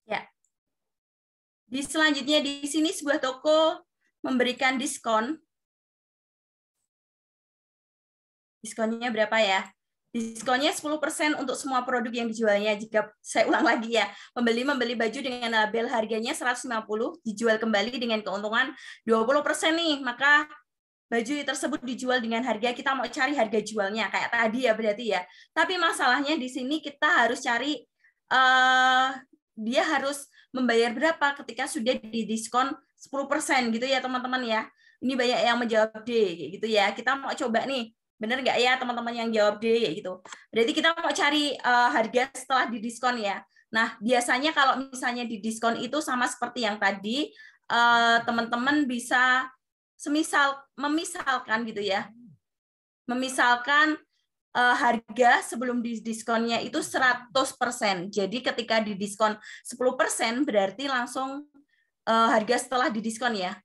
Ya. Di selanjutnya di sini sebuah toko memberikan diskon. Diskonnya berapa ya? Diskonnya 10% untuk semua produk yang dijualnya. Jika saya ulang lagi ya, pembeli membeli baju dengan label harganya 150, dijual kembali dengan keuntungan 20% nih, maka baju tersebut dijual dengan harga, kita mau cari harga jualnya kayak tadi ya berarti ya. Tapi masalahnya di sini kita harus cari dia harus membayar berapa ketika sudah didiskon 10% gitu ya teman-teman ya. Ini banyak yang menjawab D gitu ya. Kita mau coba nih, bener nggak ya teman-teman yang jawab D ya gitu. Berarti kita mau cari harga setelah didiskon ya. Nah biasanya kalau misalnya didiskon itu sama seperti yang tadi, teman-teman bisa memisalkan gitu ya. Memisalkan harga sebelum diskonnya itu 100%. Jadi ketika didiskon 10% berarti langsung harga setelah didiskon ya.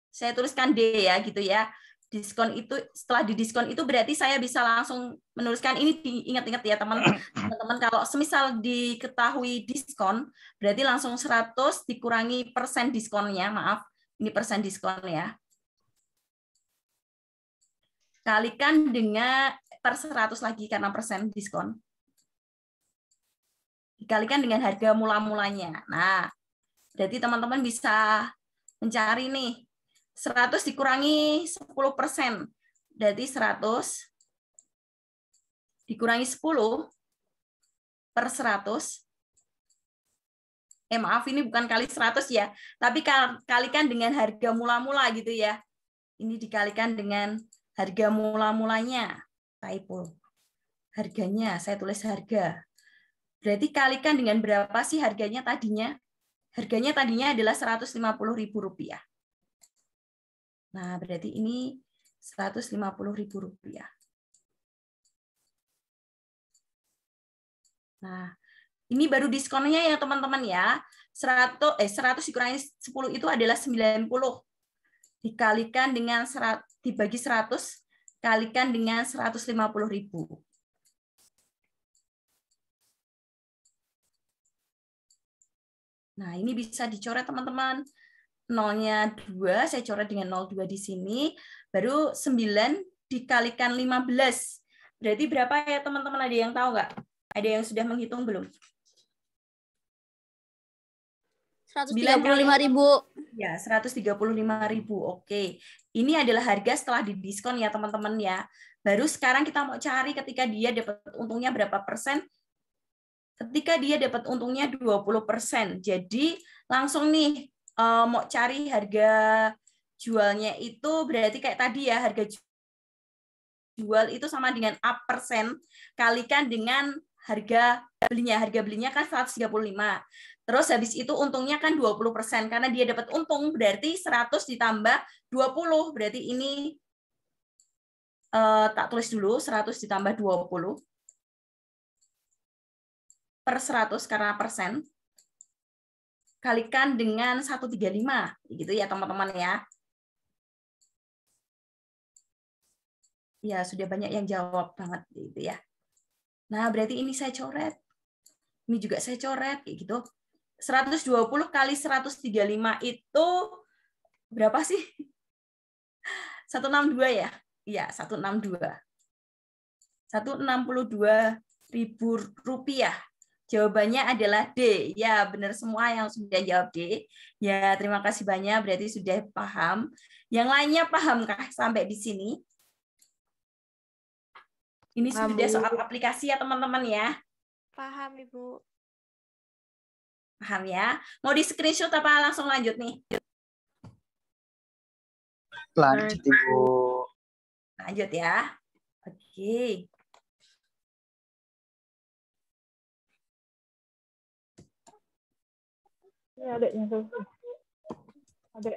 Saya tuliskan D ya gitu ya. Diskon itu setelah didiskon itu berarti saya bisa langsung menuliskan ini, diingat-ingat ya teman-teman, kalau semisal diketahui diskon berarti langsung 100 dikurangi persen diskonnya, maaf ini persen diskon ya, kalikan dengan per 100 lagi karena persen diskon. dikalikan dengan harga mula-mulanya. Nah, berarti teman-teman bisa mencari nih, 100 dikurangi 10%, berarti 100 dikurangi 10 per 100, maaf ini bukan kali 100 ya, tapi kalikan dengan harga mula-mula gitu ya. Ini dikalikan dengan harga mula-mulanya, typo. Harganya, saya tulis harga. Berarti kalikan dengan berapa sih harganya tadinya? Harganya tadinya adalah Rp150.000. Nah, berarti ini Rp150.000. Nah, ini baru diskonnya ya teman-teman ya. 100 dikurangi 10 itu adalah 90. Dikalikan dengan dibagi 100, kalikan dengan 150.000. Nah, ini bisa dicoret teman-teman. Nolnya 2, saya coret dengan 02 di sini. Baru 9 dikalikan 15. Berarti berapa ya teman-teman? Ada yang tahu nggak? Ada yang sudah menghitung belum? 135.000. Ya, 135.000. Oke. Ini adalah harga setelah didiskon ya teman-teman ya. Baru sekarang kita mau cari ketika dia dapat untungnya berapa persen. Ketika dia dapat untungnya 20%. Jadi langsung nih mau cari harga jualnya itu berarti kayak tadi ya, harga jual itu sama dengan A persen kalikan dengan harga belinya. Harga belinya kan 135. Terus habis itu untungnya kan 20%. Karena dia dapat untung berarti 100 ditambah 20. Berarti ini tak tulis dulu, 100 ditambah 20 per 100 karena persen, kalikan dengan 135, gitu ya teman-teman ya. Ya, sudah banyak yang jawab banget gitu ya. Nah, berarti ini saya coret. Ini juga saya coret kayak gitu. 120 kali 135 itu berapa sih? 162 ya? Iya, 162. Rp162.000. Jawabannya adalah D. Ya, benar semua yang sudah jawab D. Ya, terima kasih banyak. Berarti sudah paham. Yang lainnya pahamkah sampai di sini? Ini sudah soal aplikasi ya, teman-teman ya. Paham, Ibu. Paham ya? Mau di screenshot apa langsung lanjut nih? Lanjut, Ibu. Lanjut ya. Oke.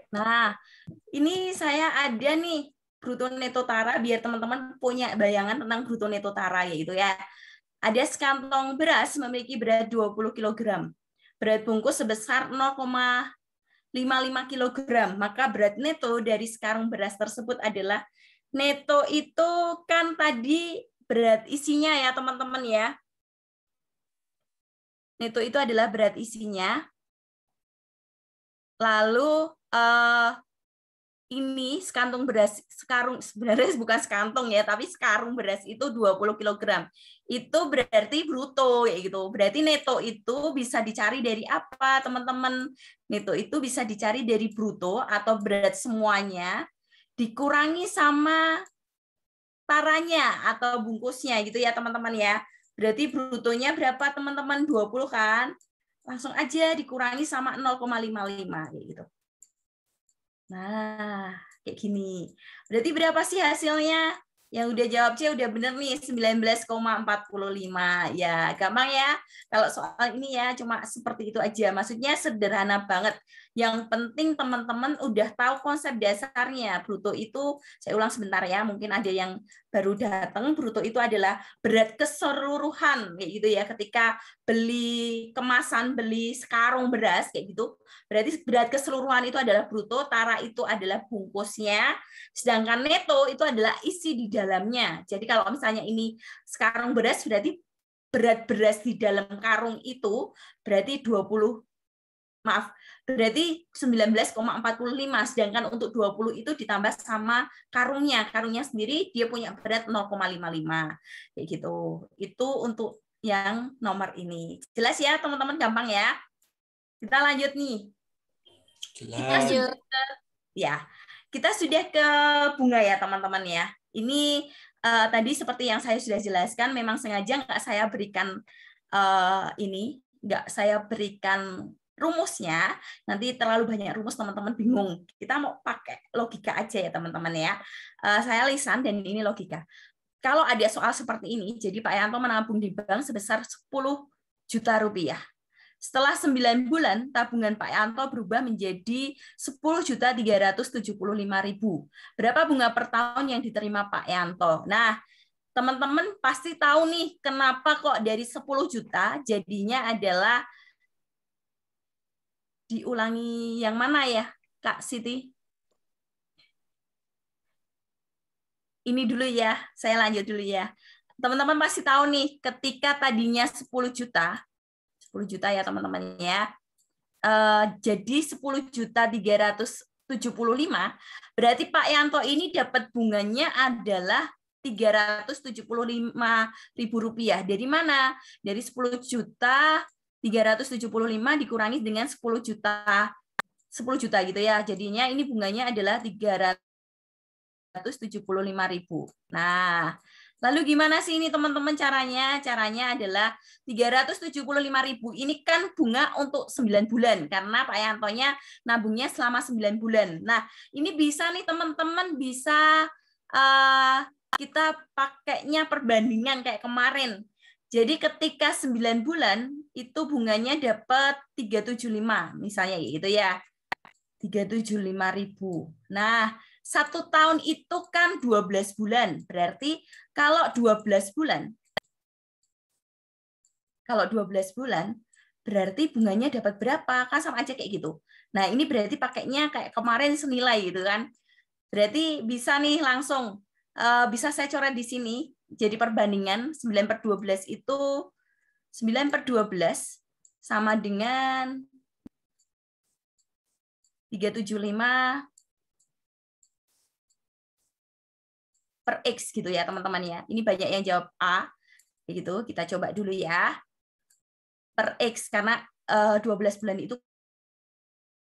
Nah, ini saya ada nih bruto neto tara biar teman-teman punya bayangan tentang bruto neto tara yaitu ya. Ada sekantong beras memiliki berat 20 kg. Berat bungkus sebesar 0,55 kg. Maka berat neto dari sekarang beras tersebut adalah neto itu kan tadi berat isinya ya teman-teman ya. Neto itu adalah berat isinya. Lalu ini sekantung beras, sebenarnya bukan sekantong ya, tapi sekarung beras itu 20 kg. Itu berarti bruto ya gitu. Berarti neto itu bisa dicari dari apa, teman-teman? Neto itu bisa dicari dari bruto atau berat semuanya dikurangi sama taranya atau bungkusnya gitu ya, teman-teman ya. Berarti brutonya berapa, teman-teman? 20 kan? Langsung aja dikurangi sama 0,55 gitu. Nah, kayak gini. Berarti berapa sih hasilnya? Yang udah jawab C udah bener nih, 19,45. Ya, gampang ya. Kalau soal ini ya cuma seperti itu aja. Maksudnya sederhana banget. Yang penting teman-teman udah tahu konsep dasarnya. Bruto itu, saya ulang sebentar ya, mungkin ada yang baru datang. Bruto itu adalah berat keseluruhan kayak gitu ya. Ketika beli kemasan, beli sekarung beras kayak gitu. Berarti berat keseluruhan itu adalah bruto, tara itu adalah bungkusnya, sedangkan neto itu adalah isi di dalamnya. Jadi kalau misalnya ini sekarung beras, berarti berat beras di dalam karung itu berarti 19,45, sedangkan untuk 20 itu ditambah sama karungnya. Karungnya sendiri dia punya berat 0,55. Kayak gitu. Itu untuk yang nomor ini. Jelas ya teman-teman, gampang ya. Kita lanjut nih. Kita sudah ke bunga ya teman-teman ya. Ini tadi seperti yang saya sudah jelaskan, memang sengaja nggak saya berikan nggak saya berikan rumusnya, nanti terlalu banyak rumus teman-teman bingung. Kita mau pakai logika aja ya teman-teman ya. Saya lisan dan ini logika. Kalau ada soal seperti ini, jadi Pak Yanto menabung di bank sebesar 10 juta rupiah. Setelah 9 bulan, tabungan Pak Yanto berubah menjadi 10.375.000. Berapa bunga per tahun yang diterima Pak Yanto? Nah, teman-teman pasti tahu nih, kenapa kok dari 10 juta jadinya adalah diulangi yang mana ya, Kak Siti? Ini dulu ya, saya lanjut dulu ya. Teman-teman pasti tahu nih, ketika tadinya 10 juta ya teman-teman ya, jadi 10.375, berarti Pak Yanto ini dapat bunganya adalah 375.000 rupiah. Dari mana? Dari 10 juta 375 dikurangi dengan 10 juta gitu ya. Jadinya ini bunganya adalah 375.000. Nah, lalu gimana sih ini teman-teman caranya? Caranya adalah 375.000 ini kan bunga untuk 9 bulan karena Pak Yantonya nabungnya selama 9 bulan. Nah, ini bisa nih teman-teman bisa kita pakainya perbandingan kayak kemarin. Jadi ketika 9 bulan itu bunganya dapat 375 misalnya gitu ya. 375.000. Nah, 1 tahun itu kan 12 bulan. Berarti kalau 12 bulan berarti bunganya dapat berapa? Kan sama aja kayak gitu. Nah, ini berarti pakainya kayak kemarin senilai gitu kan. Berarti bisa nih langsung bisa saya coret di sini. Jadi perbandingan 9/12 itu 9/12 sama dengan 375 per X gitu ya teman-teman ya. Ini banyak yang jawab A. Begitu, kita coba dulu ya. Per X, karena 12 bulan itu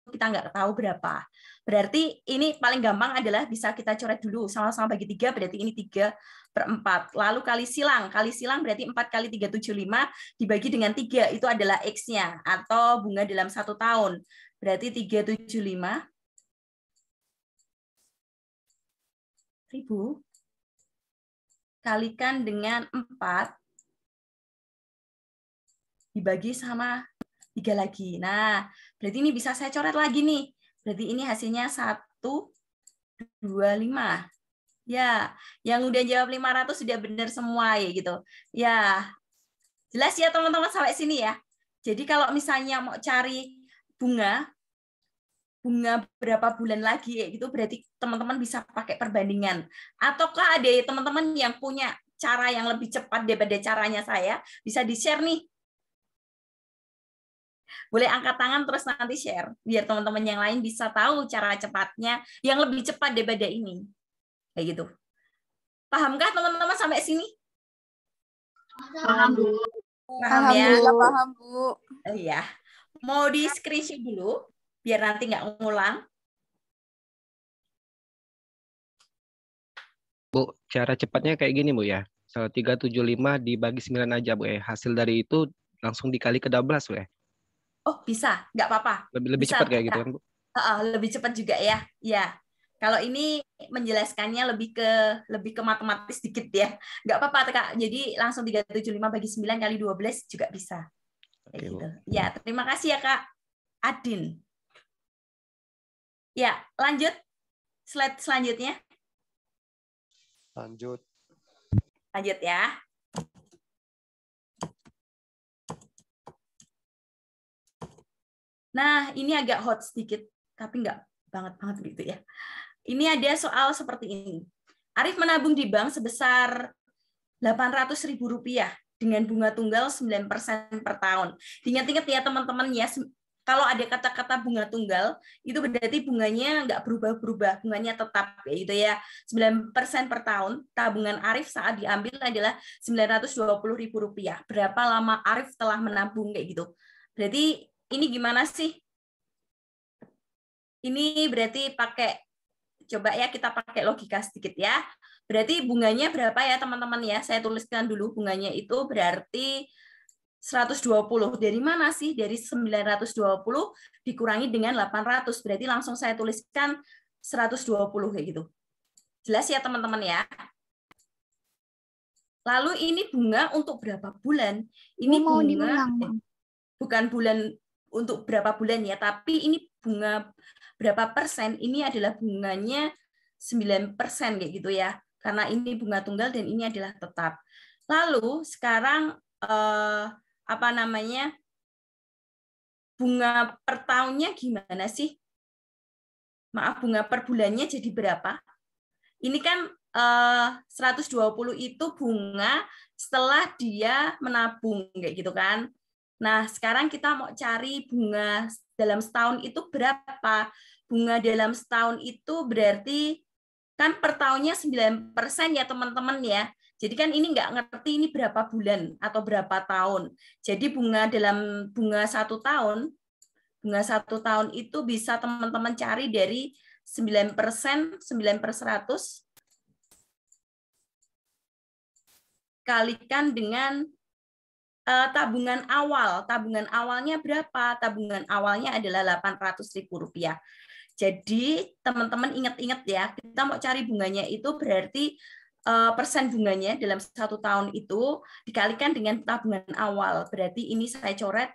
kita nggak tahu berapa. Berarti ini paling gampang adalah bisa kita coret dulu. Sama-sama bagi 3, berarti ini 3/4. Lalu kali silang. Kali silang berarti 4 kali 375 dibagi dengan 3. Itu adalah X-nya, atau bunga dalam 1 tahun. Berarti 375.000 kalikan dengan 4 dibagi sama 3 lagi. Nah, berarti ini bisa saya coret lagi nih. Berarti ini hasilnya 125. Ya, yang udah jawab 500 sudah benar semua ya gitu. Ya, jelas ya teman-teman sampai sini ya. Jadi kalau misalnya mau cari bunga berapa bulan lagi ya gitu, berarti teman-teman bisa pakai perbandingan. Ataukah ada teman-teman yang punya cara yang lebih cepat daripada caranya saya, bisa di-share nih. Boleh angkat tangan terus nanti share, biar teman-teman yang lain bisa tahu cara cepatnya yang lebih cepat daripada ini. Kayak gitu. Pahamkah teman-teman sampai sini? Paham, Bu. Paham ya? Alhamdulillah paham, Bu. Oh iya. Mau di screenshot dulu, biar nanti nggak ngulang. Bu, cara cepatnya kayak gini, Bu ya. 375 dibagi 9 aja, Bu ya. Hasil dari itu langsung dikali ke 12, Bu ya. Oh, bisa. Nggak apa-apa. Lebih Bisa, cepat kayak gitu kan, Bu? lebih cepat juga ya. Ya. Kalau ini menjelaskannya lebih ke matematis dikit ya. Nggak apa-apa, Kak. Jadi langsung 375 bagi 9 kali 12 juga bisa. Kayak Oke, gitu. Bu. Ya, terima kasih ya, Kak Adin. Ya, lanjut. Slide selanjutnya. Lanjut. Lanjut ya. Nah, ini agak hot sedikit, tapi nggak banget gitu ya. Ini ada soal seperti ini. Arif menabung di bank sebesar Rp800.000 dengan bunga tunggal 9% per tahun. Ingat-ingat ya teman-teman ya, Kalau ada kata-kata bunga tunggal, itu berarti bunganya nggak berubah-berubah, bunganya tetap gitu ya. 9% per tahun, tabungan Arif saat diambil adalah Rp920.000. Berapa lama Arif telah menabung kayak gitu. Berarti ini gimana sih? Ini berarti coba ya kita pakai logika sedikit ya. Berarti bunganya berapa ya teman-teman ya? Saya tuliskan dulu bunganya itu berarti 120. Dari mana sih? Dari 920 dikurangi dengan 800. Berarti langsung saya tuliskan 120 kayak gitu. Jelas ya teman-teman ya? Lalu ini bunga untuk berapa bulan? Ini mau bunga diulang, bukan bulan untuk berapa bulan ya, tapi ini bunga berapa persen? Ini adalah bunganya 9% kayak gitu ya. Karena ini bunga tunggal dan ini adalah tetap. Lalu sekarang apa namanya, bunga per tahunnya gimana sih? Maaf, bunga per bulannya jadi berapa? Ini kan 120 itu bunga setelah dia menabung kayak gitu kan. Nah, sekarang kita mau cari bunga dalam setahun itu berapa? Bunga dalam setahun itu berarti kan per tahunnya 9% ya teman-teman ya. Jadi kan ini nggak ngerti ini berapa bulan atau berapa tahun. Jadi bunga dalam bunga 1 tahun, bunga 1 tahun itu bisa teman-teman cari dari 9%, 9/100 kalikan dengan tabungan awal. Tabungan awalnya berapa? Tabungan awalnya adalah Rp800.000. Jadi teman-teman ingat-ingat ya, kita mau cari bunganya itu berarti persen bunganya dalam 1 tahun itu dikalikan dengan tabungan awal. Berarti ini saya coret,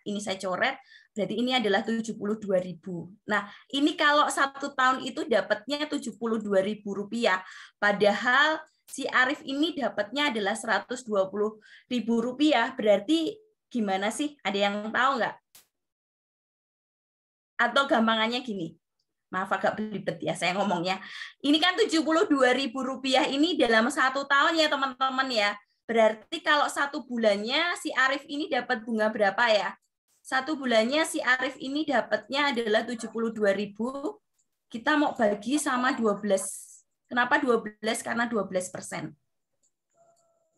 berarti ini adalah Rp72.000. Nah, ini kalau 1 tahun itu dapatnya Rp72.000. Padahal si Arif ini dapatnya adalah Rp120.000. Berarti gimana sih? Ada yang tahu nggak? Atau gampangannya gini. Maaf agak belibet ya saya ngomongnya. Ini kan Rp72.000 ini dalam 1 tahun ya teman-teman ya. Berarti kalau 1 bulannya si Arif ini dapat bunga berapa ya? 1 bulannya si Arif ini dapatnya adalah 72.000. Kita mau bagi sama 12. Kenapa 12? Karena 12%.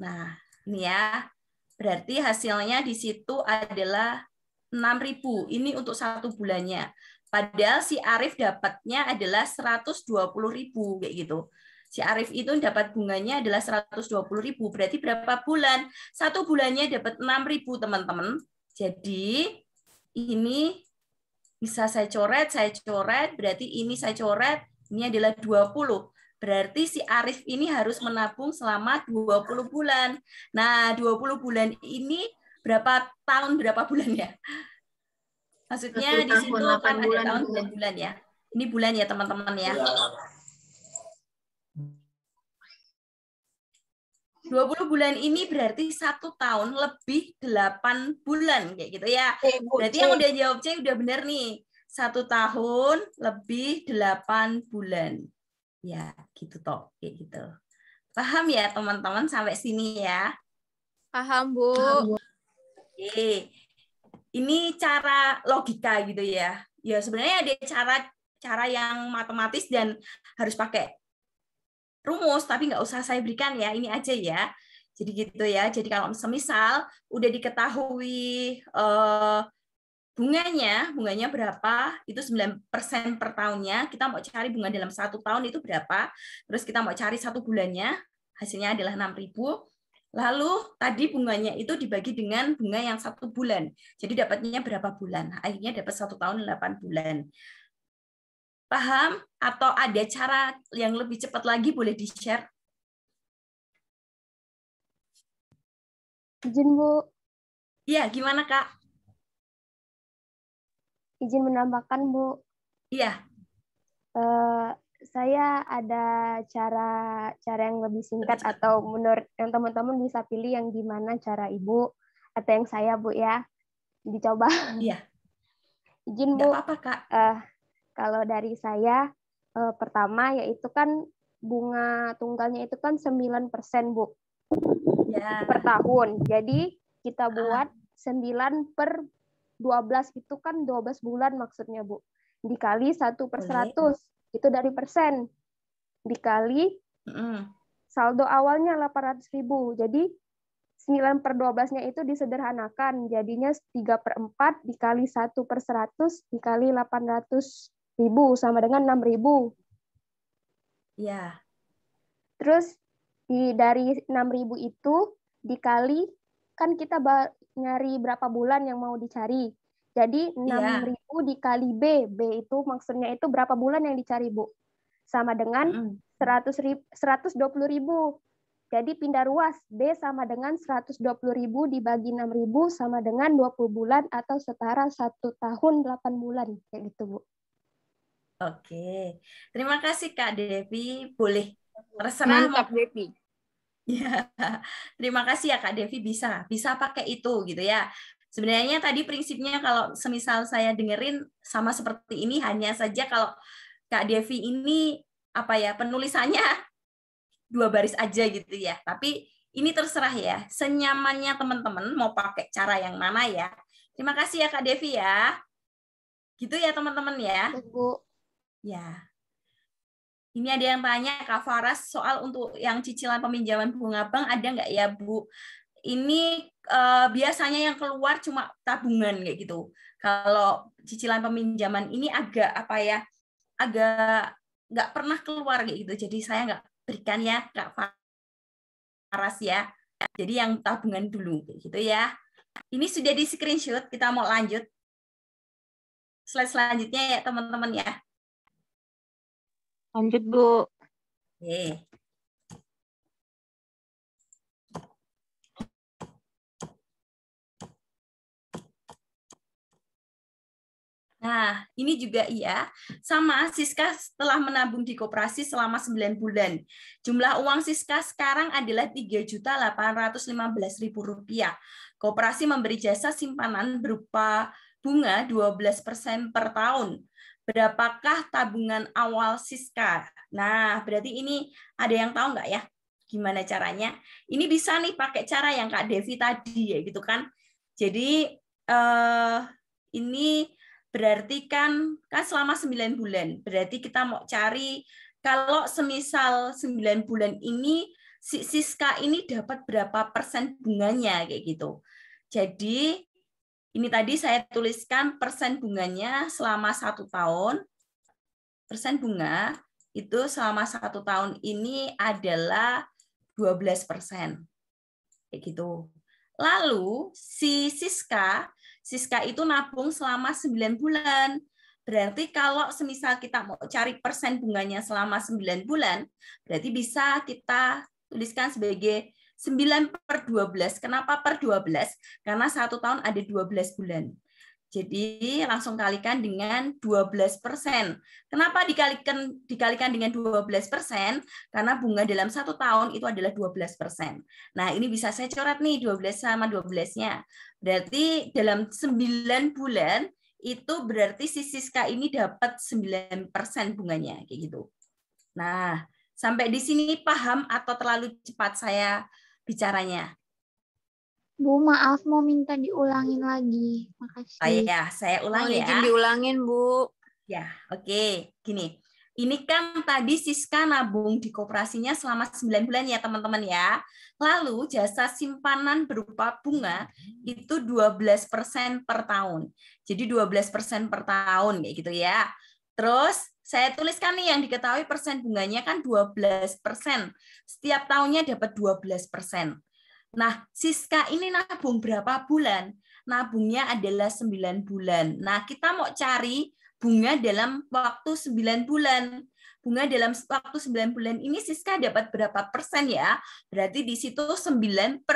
Nah, ini ya. Berarti hasilnya di situ adalah 6.000. Ini untuk 1 bulannya. Padahal si Arif dapatnya adalah 120.000 kayak gitu. Si Arif itu dapat bunganya adalah 120.000. Berarti berapa bulan? 1 bulannya dapat 6.000 teman-teman. Jadi ini bisa saya coret. Berarti ini saya coret. Ini adalah 20. Berarti si Arif ini harus menabung selama 20 bulan. Nah, 20 bulan ini berapa tahun, berapa bulan ya? Maksudnya di situ kan ada tahun bulan-bulan ya. Ini bulan ya teman-teman ya. 20 bulan ini berarti 1 tahun lebih 8 bulan kayak gitu ya. Berarti yang udah jawab C udah benar nih. 1 tahun lebih 8 bulan. Ya, gitu toh, kayak gitu. Paham ya teman-teman sampai sini ya? Paham, Bu. Oke. Ini cara logika gitu ya. Ya sebenarnya ada cara yang matematis dan harus pakai rumus, tapi nggak usah saya berikan ya. Ini aja ya. Jadi gitu ya. Jadi kalau semisal udah diketahui bunganya berapa, itu 9% per tahunnya. Kita mau cari bunga dalam 1 tahun itu berapa. Terus kita mau cari 1 bulannya, hasilnya adalah 6.000. Lalu tadi bunganya itu dibagi dengan bunga yang 1 bulan. Jadi dapatnya berapa bulan? Akhirnya dapat 1 tahun 8 bulan. Paham? Atau ada cara yang lebih cepat lagi boleh di-share? Izin, Bu. Iya, gimana Kak? Izin menambahkan, Bu. Iya. Saya ada cara yang lebih singkat atau menurut yang teman-teman bisa pilih yang gimana cara Ibu atau yang saya, Bu ya. Dicoba. Iya. Izin, Bu. Bu. Nggak apa-apa, Kak. Kalau dari saya pertama yaitu kan bunga tunggalnya itu kan 9%, Bu. Ya. Per tahun. Jadi kita buat 9 per 12 itu kan 12 bulan maksudnya, Bu. Dikali 1/100, Boleh. itu dari persen. Dikali saldo awalnya 800.000. Jadi 9/12-nya itu disederhanakan. Jadinya 3/4 dikali 1/100 dikali 800.000 sama dengan 6.000. Ya. Terus dari 6.000 itu dikali, kan kita nyari berapa bulan yang mau dicari. Jadi 6.000 dikali B. B itu maksudnya itu berapa bulan yang dicari, Bu? Sama dengan 120.000. Jadi pindah ruas, B sama dengan 120.000 dibagi 6.000 sama dengan 20 bulan atau setara 1 tahun 8 bulan. Kayak gitu, Bu. Oke. Terima kasih Kak Devi. Boleh terserah. Mantap, Devi. Ya, terima kasih ya Kak Devi, bisa pakai itu gitu ya. Sebenarnya tadi prinsipnya kalau semisal saya dengerin sama seperti ini, hanya saja kalau Kak Devi ini apa ya, penulisannya 2 baris aja gitu ya. Tapi ini terserah ya, senyamannya teman-teman mau pakai cara yang mana ya. Terima kasih ya Kak Devi ya. Gitu ya teman-teman ya. Bu. Ya. Ini ada yang tanya Kak Faras soal untuk yang cicilan peminjaman bunga bank ada nggak ya Bu? Ini biasanya yang keluar cuma tabungan kayak gitu. Kalau cicilan peminjaman ini agak apa ya? Agak nggak pernah keluar kayak gitu. Jadi saya nggak berikan ya Kak Faras ya. Jadi yang tabungan dulu kayak gitu ya. Ini sudah di screenshot. Kita mau lanjut slide selanjutnya ya teman-teman ya. Lanjut, Bu. Oke. Nah, ini juga iya, sama Siska setelah menabung di koperasi selama 9 bulan. Jumlah uang Siska sekarang adalah Rp3.815.000. Koperasi memberi jasa simpanan berupa bunga 12% per tahun. Berapakah tabungan awal Siska? Nah, berarti ini ada yang tahu nggak ya? Gimana caranya? Ini bisa nih pakai cara yang Kak Devi tadi ya gitu kan. Jadi ini berarti kan selama 9 bulan. Berarti kita mau cari kalau semisal 9 bulan ini si Siska ini dapat berapa persen bunganya kayak gitu. Jadi ini tadi saya tuliskan persen bunganya selama 1 tahun. Persen bunga itu selama 1 tahun ini adalah 12%. Kayak gitu. Lalu si Siska itu nabung selama 9 bulan. Berarti kalau semisal kita mau cari persen bunganya selama 9 bulan, berarti bisa kita tuliskan sebagai 9/12. Kenapa per 12? Karena 1 tahun ada 12 bulan. Jadi langsung kalikan dengan 12%. Kenapa dikalikan dengan 12%? Karena bunga dalam 1 tahun itu adalah 12%. Nah, ini bisa saya coret nih 12 sama 12-nya. Berarti dalam 9 bulan itu berarti si Siska ini dapat 9% bunganya kayak gitu. Nah, sampai di sini paham atau terlalu cepat saya bicaranya? Bu, maaf mau minta diulangin lagi. Makasih. Saya ulangi ya. Izin diulangin, Bu. Ya, oke. Gini. Ini kan tadi Siska nabung di koperasinya selama 9 bulan ya, teman-teman ya. Lalu jasa simpanan berupa bunga itu 12% per tahun. Jadi 12% per tahun kayak gitu ya. Terus saya tuliskan nih yang diketahui persen bunganya kan 12%. Setiap tahunnya dapat 12%. Nah, Siska ini nabung berapa bulan? Nabungnya adalah 9 bulan. Nah, kita mau cari bunga dalam waktu 9 bulan. Bunga dalam waktu 9 bulan ini Siska dapat berapa persen ya? Berarti di situ 9/12.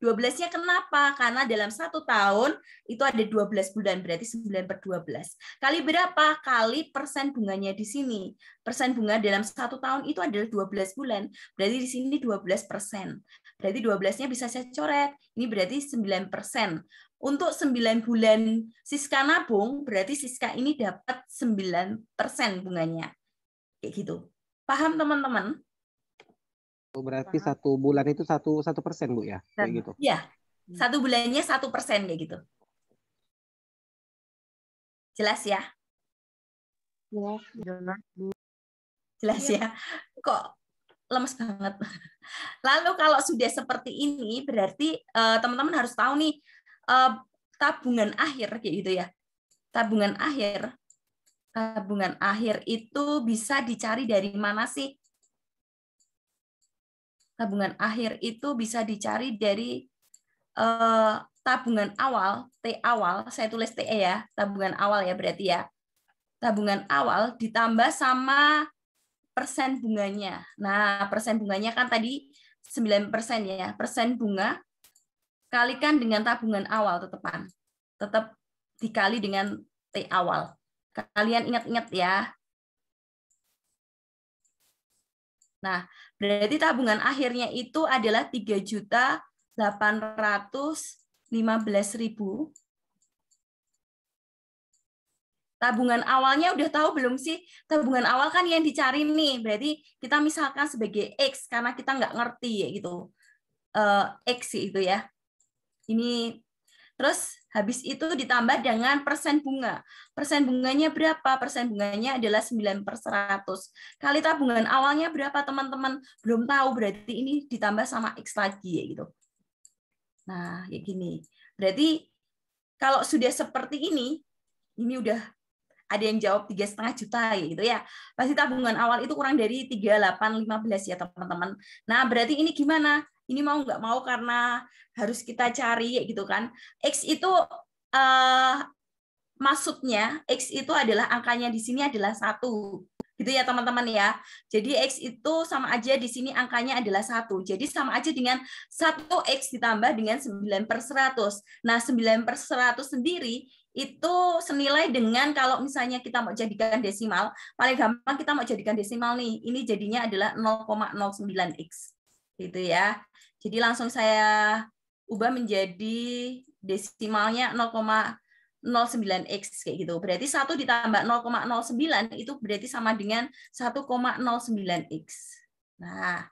12-nya kenapa? Karena dalam 1 tahun itu ada 12 bulan, berarti 9/12. Kali berapa? Kali persen bunganya di sini. Persen bunga dalam 1 tahun itu adalah 12 bulan, berarti di sini 12%. Berarti 12-nya bisa saya coret. Ini berarti 9%. Untuk 9 bulan Siska nabung, berarti Siska ini dapat 9% bunganya. Kayak gitu. Paham teman-teman? Berarti 1 bulan itu 1%, Bu ya? Kayak gitu. Iya. 1 bulannya 1% kayak gitu. Jelas ya? Jelas, Bu. Jelas ya? Kok lemes banget. Lalu kalau sudah seperti ini, berarti teman-teman harus tahu nih, tabungan akhir kayak gitu ya. Tabungan akhir itu bisa dicari dari mana sih? Tabungan akhir itu bisa dicari dari tabungan awal, T awal, saya tulis TE ya, tabungan awal ya berarti ya. Tabungan awal ditambah sama persen bunganya. Nah, persen bunganya kan tadi 9% ya. Persen bunga kalikan dengan tabungan awal tetepan. Tetap dikali dengan T awal. Kalian ingat-ingat ya. Nah, berarti tabungan akhirnya itu adalah 3.815.000. Tabungan awalnya udah tahu belum sih? Tabungan awal kan yang dicari nih. Berarti kita misalkan sebagai X karena kita nggak ngerti ya gitu. X itu ya. Ini terus habis itu ditambah dengan persen bunga. Persen bunganya berapa? Persen bunganya adalah 9/100. Kali tabungan awalnya berapa teman-teman? Belum tahu, berarti ini ditambah sama X lagi ya gitu. Nah, kayak gini. Berarti kalau sudah seperti ini udah ada yang jawab 3,5 juta gitu ya. Pasti tabungan awal itu kurang dari 3.815 ya teman-teman. Nah, berarti ini gimana? Ini mau nggak mau karena harus kita cari gitu kan. X itu maksudnya X itu adalah angkanya di sini adalah 1. Gitu ya teman-teman ya. Jadi X itu sama aja di sini angkanya adalah 1. Jadi sama aja dengan 1X ditambah dengan 9/100. Nah, 9/100 sendiri itu senilai dengan kalau misalnya kita mau jadikan desimal, paling gampang kita mau jadikan desimal nih. Ini jadinya adalah 0,09X. Gitu ya. Jadi langsung saya ubah menjadi desimalnya 0,09X kayak gitu. Berarti 1 ditambah 0,09 itu berarti sama dengan 1,09X. Nah,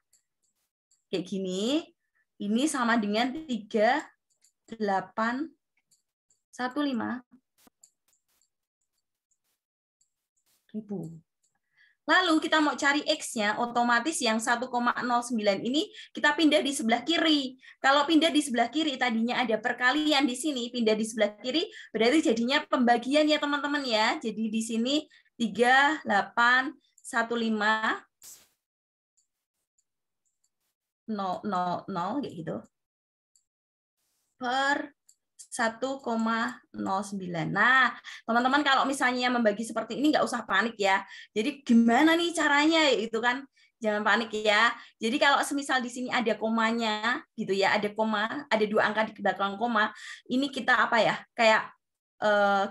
kayak gini. Ini sama dengan 3.815. Lalu kita mau cari X-nya, otomatis yang 1,09 ini kita pindah di sebelah kiri. Kalau pindah di sebelah kiri, tadinya ada perkalian di sini, pindah di sebelah kiri, berarti jadinya pembagian ya teman-teman ya. Jadi di sini 3.815 0,00 kayak gitu. Per 1,09. Nah, teman-teman kalau misalnya membagi seperti ini nggak usah panik ya. Jadi gimana nih caranya itu kan? Jangan panik ya. Jadi kalau semisal di sini ada komanya gitu ya, ada koma, ada 2 angka di belakang koma, ini kita apa ya? Kayak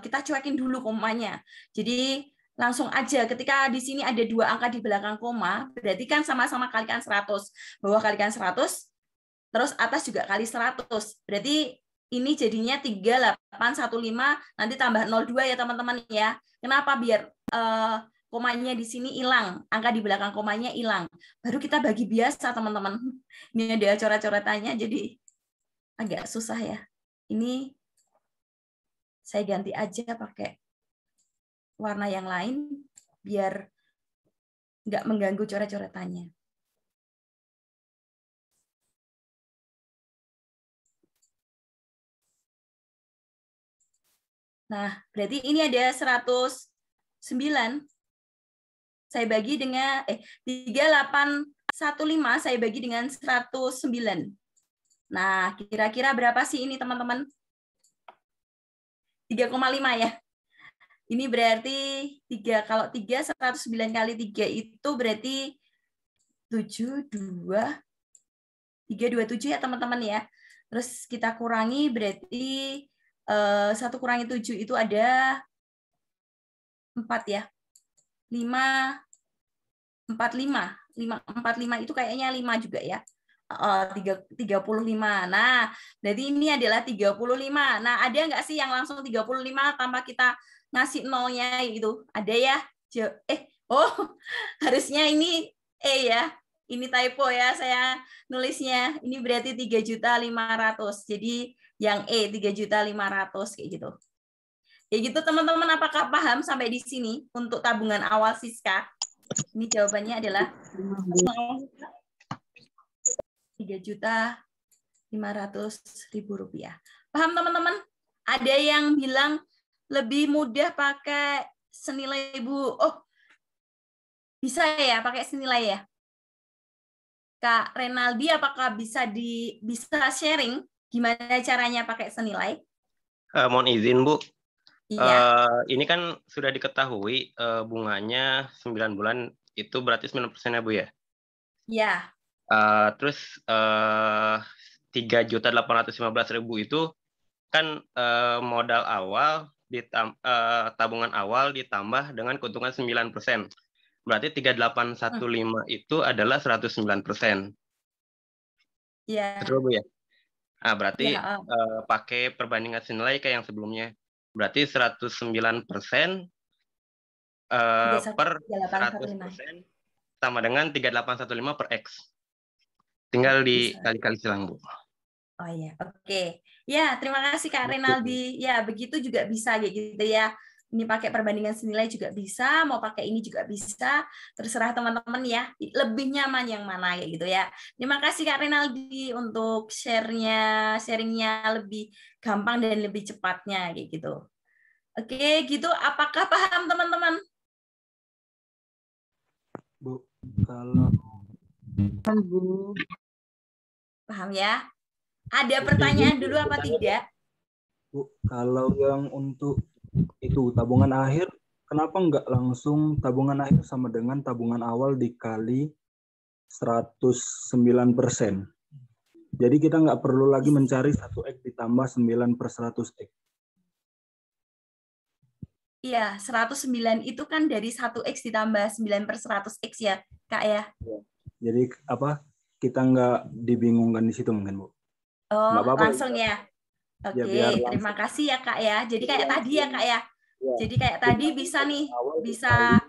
kita cuekin dulu komanya. Jadi langsung aja ketika di sini ada 2 angka di belakang koma, berarti kan sama-sama kalikan 100. Bawah kalikan 100, terus atas juga kali 100. Berarti ini jadinya 3.815, nanti tambah 02 ya teman-teman ya. Kenapa? Biar komanya di sini hilang, angka di belakang komanya hilang. Baru kita bagi biasa teman-teman. Ini ada coret-coretannya jadi agak susah ya. Ini saya ganti aja pakai warna yang lain biar nggak mengganggu coret-coretannya. Nah, berarti ini ada 109. Saya bagi dengan 3.815 saya bagi dengan 109. Nah, kira-kira berapa sih ini teman-teman? 3,5 ya. Ini berarti 3 kalau 3 109 kali 3 itu berarti 327 ya teman-teman ya. Terus kita kurangi berarti 1 kurangi 7 itu ada 4 ya. 545 itu kayaknya 5 juga ya. 35. Nah, berarti ini adalah 35. Nah, ada nggak sih yang langsung 35 tanpa kita ngasih nolnya gitu? Ada ya? Harusnya ini ya. Ini typo ya, saya nulisnya. Ini berarti 3.500.000. Jadi yang 3.500.000 kayak gitu. Ya gitu teman-teman, apakah paham sampai di sini untuk tabungan awal Siska? Ini jawabannya adalah 3.500.000 rupiah. Paham teman-teman? Ada yang bilang lebih mudah pakai senilai Bu. Oh, bisa ya pakai senilai ya? Kak Renaldi, apakah bisa sharing gimana caranya pakai senilai? Mohon izin Bu. Iya. Ini kan sudah diketahui bunganya 9 bulan itu berarti 9% ya Bu ya? Iya. Terus 3.815.000 itu kan modal awal tabungan awal ditambah dengan keuntungan 9%. Berarti 3.815 itu adalah 109%. Iya. Betul Bu ya? Berarti Ya, pakai perbandingan senilai kayak yang sebelumnya. Berarti 109% per 100% sama dengan 3.815 per X. Tinggal dikali-kali silang, Bu. Oh iya, oke. Ya, terima kasih Kak Renaldi. Ya, begitu juga bisa kayak gitu ya. Ini pakai perbandingan senilai juga bisa, mau pakai ini juga bisa. Terserah teman-teman ya, lebih nyaman yang mana kayak gitu ya. Terima kasih Kak Renaldi untuk sharingnya lebih gampang dan lebih cepatnya kayak gitu. Oke, gitu. Apakah paham teman-teman? Bu, kalau Bu. Paham ya? Ada pertanyaan dulu apa tidak? Bu, kalau yang untuk itu tabungan akhir, kenapa nggak langsung tabungan akhir sama dengan tabungan awal dikali 109%? Jadi kita nggak perlu lagi mencari 1X ditambah 9/100X. Iya, 109 itu kan dari 1X ditambah 9/100X ya, Kak ya? Jadi apa? Kita nggak dibingungkan di situ mungkin, Bu. Oh, apa-apa, langsung ya. Oke, biar terima kasih ya Kak ya. Jadi kayak tadi ya Kak ya. Jadi kayak Kita tadi bisa nih, bisa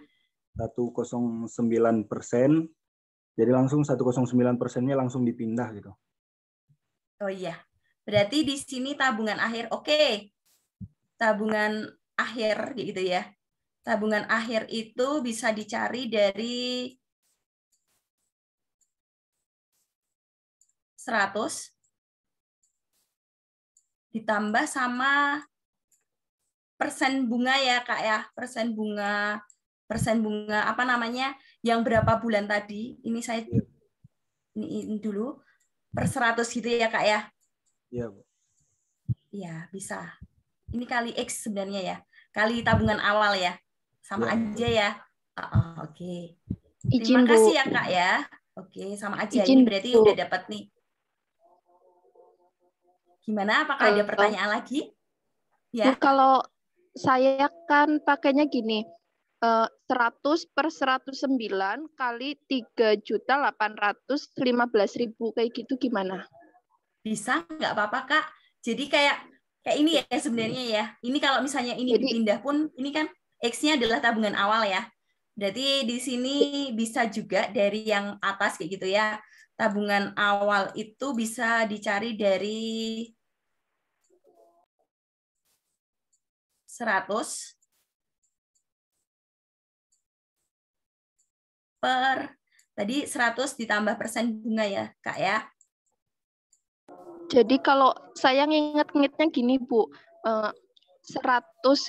109%. Jadi langsung 109%-nya langsung dipindah gitu. Oh iya. Berarti di sini tabungan akhir. Oke. Tabungan akhir gitu ya. Tabungan akhir itu bisa dicari dari 100 ditambah sama persen bunga ya Kak ya. Persen bunga apa namanya? Yang berapa bulan tadi? Ini saya ini dulu per 100 gitu ya Kak ya. Iya, Bu. Iya, bisa. Ini kali X sebenarnya ya. Kali tabungan awal ya. Sama aja ya. Oke. Terima kasih ya Kak ya. Oke, sama aja. Ini berarti udah dapat nih. Gimana? Apakah ada pertanyaan lagi? Ya. Bu, kalau saya kan pakainya gini, 100 per 109 kali 3.815.000 kayak gitu gimana? Bisa, nggak apa-apa Kak. Jadi kayak ini ya sebenarnya ya. Ini kalau misalnya ini dipindah pun, ini kan X-nya adalah tabungan awal ya. Berarti di sini bisa juga dari yang atas kayak gitu ya. Tabungan awal itu bisa dicari dari 100 per tadi 100 ditambah persen bunga ya, Kak ya. Jadi kalau saya nginget-ngingetnya gini, Bu. 100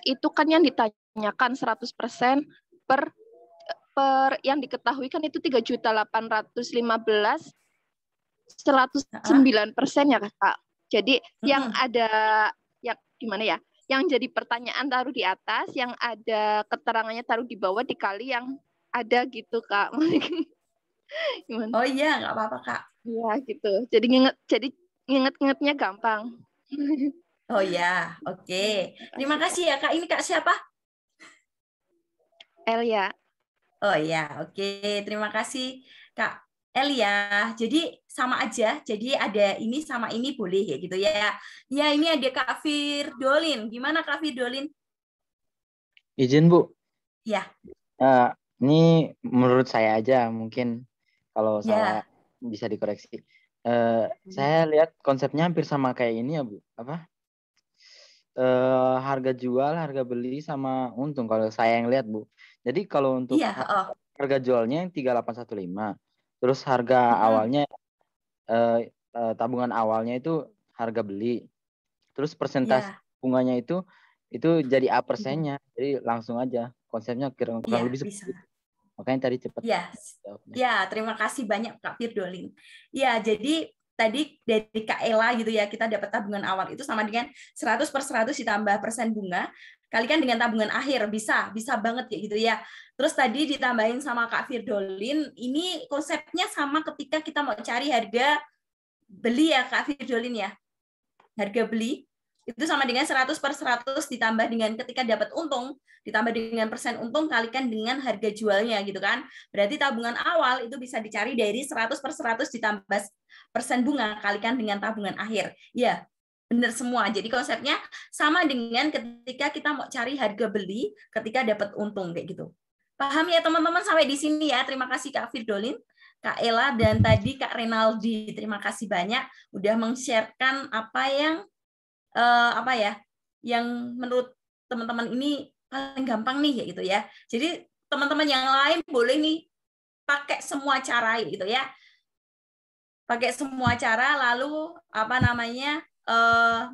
itu kan yang ditanyakan 100% per yang diketahui kan itu 3.815 109% ya Kak. Jadi yang ada yang gimana ya? Yang jadi pertanyaan taruh di atas, yang ada keterangannya taruh di bawah dikali yang ada gitu Kak. Gimana? Oh iya, nggak apa-apa Kak. Iya gitu. Jadi nginget-ngingetnya gampang. Oh ya, oke. Terima kasih ya Kak. Ini Kak siapa? Elia. Oh ya, oke. Terima kasih Kak Elia. Jadi sama aja. Jadi ada ini sama ini boleh ya gitu ya. Ya ini ada Kak Firdolin. Gimana Kak Firdolin? Izin Bu. Ya. Ini menurut saya aja mungkin kalau salah bisa dikoreksi. Saya lihat konsepnya hampir sama kayak ini ya Bu. Apa? harga jual, harga beli sama untung kalau saya yang lihat, Bu. Jadi kalau untuk harga jualnya yang 3815, terus harga awalnya tabungan awalnya itu harga beli. Terus persentase bunganya itu jadi A persennya. Jadi langsung aja. Konsepnya kurang lebih seperti itu. Makanya tadi cepat. Ya, terima kasih banyak Kak Firdolin. Ya, jadi tadi dari Kak Ella gitu ya, kita dapat tabungan awal itu sama dengan 100/100 ditambah persen bunga, kalikan dengan tabungan akhir, bisa banget ya gitu ya. Terus tadi ditambahin sama Kak Firdolin, ini konsepnya sama ketika kita mau cari harga beli ya Kak Firdolin ya. Harga beli itu sama dengan 100/100 ditambah dengan ketika dapat untung, ditambah dengan persen untung kalikan dengan harga jualnya gitu kan. Berarti tabungan awal itu bisa dicari dari 100/100 ditambah persen bunga kalikan dengan tabungan akhir. Ya, benar semua. Jadi konsepnya sama dengan ketika kita mau cari harga beli ketika dapat untung kayak gitu. Paham ya teman-teman sampai di sini ya. Terima kasih Kak Firdolin, Kak Ella, dan tadi Kak Renaldi. Terima kasih banyak udah meng-sharekan apa yang menurut teman-teman ini paling gampang nih ya gitu ya. Jadi teman-teman yang lain boleh nih pakai semua cara gitu ya. Pakai semua cara lalu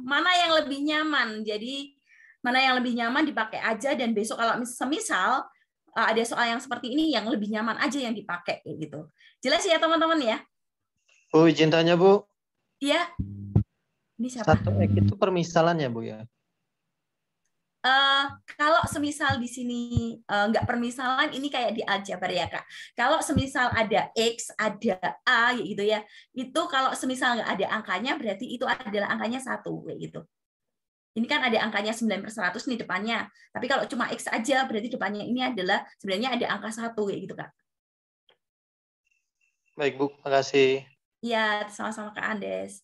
mana yang lebih nyaman. Jadi mana yang lebih nyaman dipakai aja, dan besok kalau semisal ada soal yang seperti ini yang lebih nyaman aja yang dipakai kayak gitu. Jelas ya teman-teman ya? Bu, izin tanya Bu. Iya. Ini siapa? 1X itu permisalan ya Bu ya? Kalau semisal di sini nggak permisalan, ini kayak di aljabar ya Kak. Kalau semisal ada X, ada A gitu ya, itu kalau semisal nggak ada angkanya berarti itu adalah angkanya 1 kayak gitu. Ini kan ada angkanya 9/100 nih depannya. Tapi kalau cuma X aja berarti depannya ini adalah sebenarnya ada angka 1 kayak gitu Kak. Baik Bu, makasih. Iya, sama-sama Kak Andes.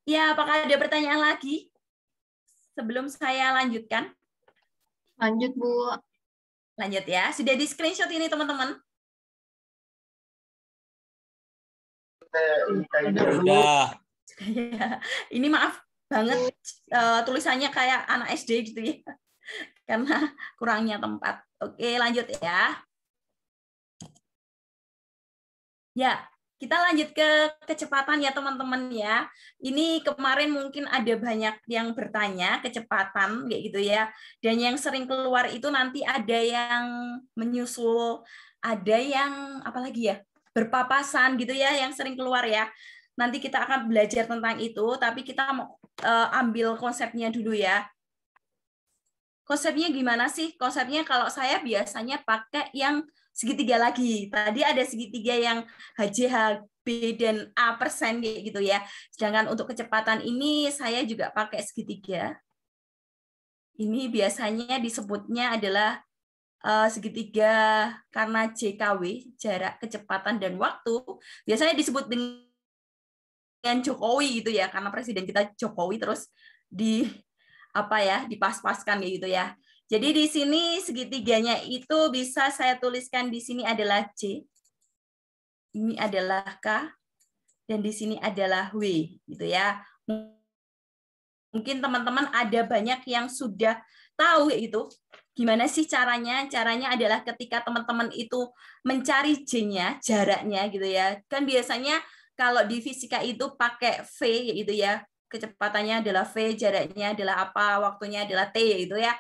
Ya, apakah ada pertanyaan lagi sebelum saya lanjutkan? Lanjut, Bu. Lanjut ya. Sudah di screenshot ini, teman-teman? Sudah. Ini maaf banget, tulisannya kayak anak SD gitu ya. Karena kurangnya tempat. Oke, lanjut ya. Ya. Kita lanjut ke kecepatan ya teman-teman ya. Ini kemarin mungkin ada banyak yang bertanya kecepatan kayak gitu ya. Dan yang sering keluar itu nanti ada yang menyusul, ada yang apalagi ya, berpapasan gitu ya yang sering keluar ya. Nanti kita akan belajar tentang itu, tapi kita mau ambil konsepnya dulu ya. Konsepnya gimana sih? Konsepnya kalau saya biasanya pakai yang segitiga lagi. Tadi ada segitiga yang HJ, B, dan A persen gitu ya. Sedangkan untuk kecepatan ini saya juga pakai segitiga. Ini biasanya disebutnya adalah segitiga karena JKW, jarak, kecepatan, dan waktu. Biasanya disebut dengan Jokowi gitu ya, karena presiden kita Jokowi terus dipas-paskan gitu ya. Jadi di sini segitiganya itu bisa saya tuliskan di sini adalah J, ini adalah K, dan di sini adalah W, gitu ya. Mungkin teman-teman ada banyak yang sudah tahu itu. Gimana sih caranya? Caranya adalah ketika teman-teman itu mencari J-nya, jaraknya gitu ya. Kan biasanya kalau di fisika itu pakai V gitu ya. Kecepatannya adalah V, jaraknya adalah apa, waktunya adalah T gitu ya.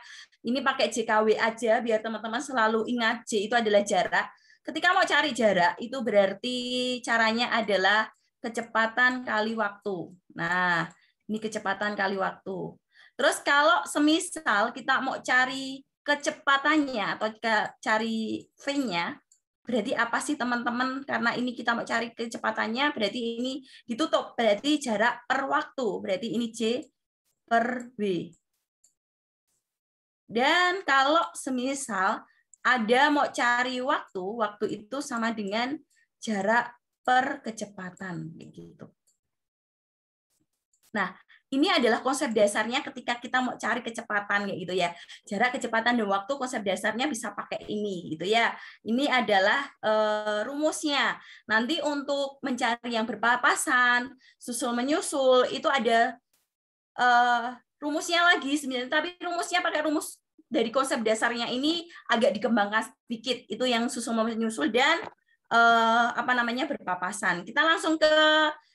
Ini pakai JKW aja biar teman-teman selalu ingat J itu adalah jarak. Ketika mau cari jarak itu berarti caranya adalah kecepatan kali waktu. Nah, ini kecepatan kali waktu. Terus kalau semisal kita mau cari kecepatannya atau cari V-nya, berarti apa sih teman-teman? Karena ini kita mau cari kecepatannya, berarti ini ditutup, berarti jarak per waktu. Berarti ini J per W. Dan kalau semisal ada mau cari waktu, waktu itu sama dengan jarak per kecepatan gitu. Nah, ini adalah konsep dasarnya ketika kita mau cari kecepatan kayak gitu ya. Jarak, kecepatan, dan waktu konsep dasarnya bisa pakai ini gitu ya. Ini adalah rumusnya. Nanti untuk mencari yang berpapasan, susul menyusul itu ada rumusnya lagi sebenarnya, tapi rumusnya pakai rumus dari konsep dasarnya ini agak dikembangkan sedikit. Itu yang susul menyusul dan berpapasan. Kita langsung ke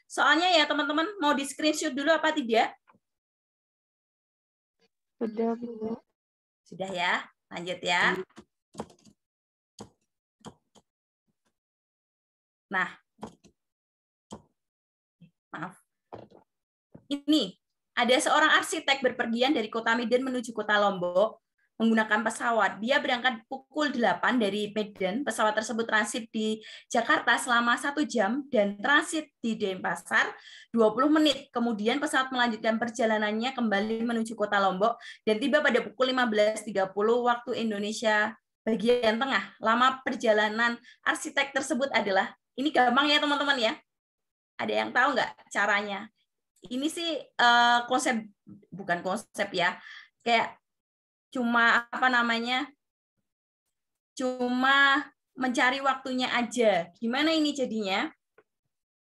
soalnya ya teman-teman. Mau di screenshot dulu apa tidak? Sudah, Bu. Sudah ya. Lanjut ya. Nah, maaf. Ini ada seorang arsitek berpergian dari kota Medan menuju kota Lombok menggunakan pesawat. Dia berangkat pukul 8 dari Medan. Pesawat tersebut transit di Jakarta selama 1 jam dan transit di Denpasar 20 menit. Kemudian pesawat melanjutkan perjalanannya kembali menuju kota Lombok dan tiba pada pukul 15.30 waktu Indonesia bagian tengah. Lama perjalanan arsitek tersebut adalah, ini gampang ya teman-teman ya. Ada yang tahu nggak caranya? Ini sih bukan konsep ya, kayak cuma cuma mencari waktunya aja. Gimana ini jadinya?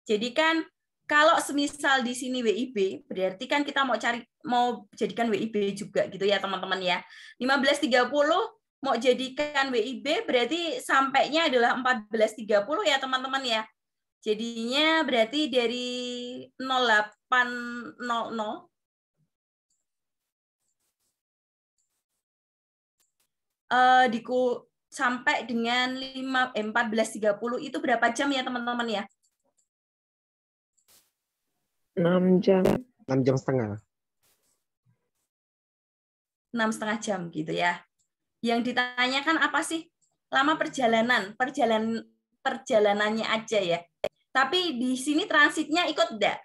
Jadi kan kalau semisal di sini WIB, berarti kan kita mau jadikan WIB juga gitu ya teman-teman ya. 15.30 mau jadikan WIB berarti sampainya adalah 14.30 ya teman-teman ya. Jadinya berarti dari 08.00 sampai dengan 14.30 itu berapa jam ya teman-teman ya? 6 jam. 6 jam setengah. 6,5 jam gitu ya. Yang ditanyakan apa sih? Lama perjalanannya aja ya. Tapi di sini transitnya ikut enggak?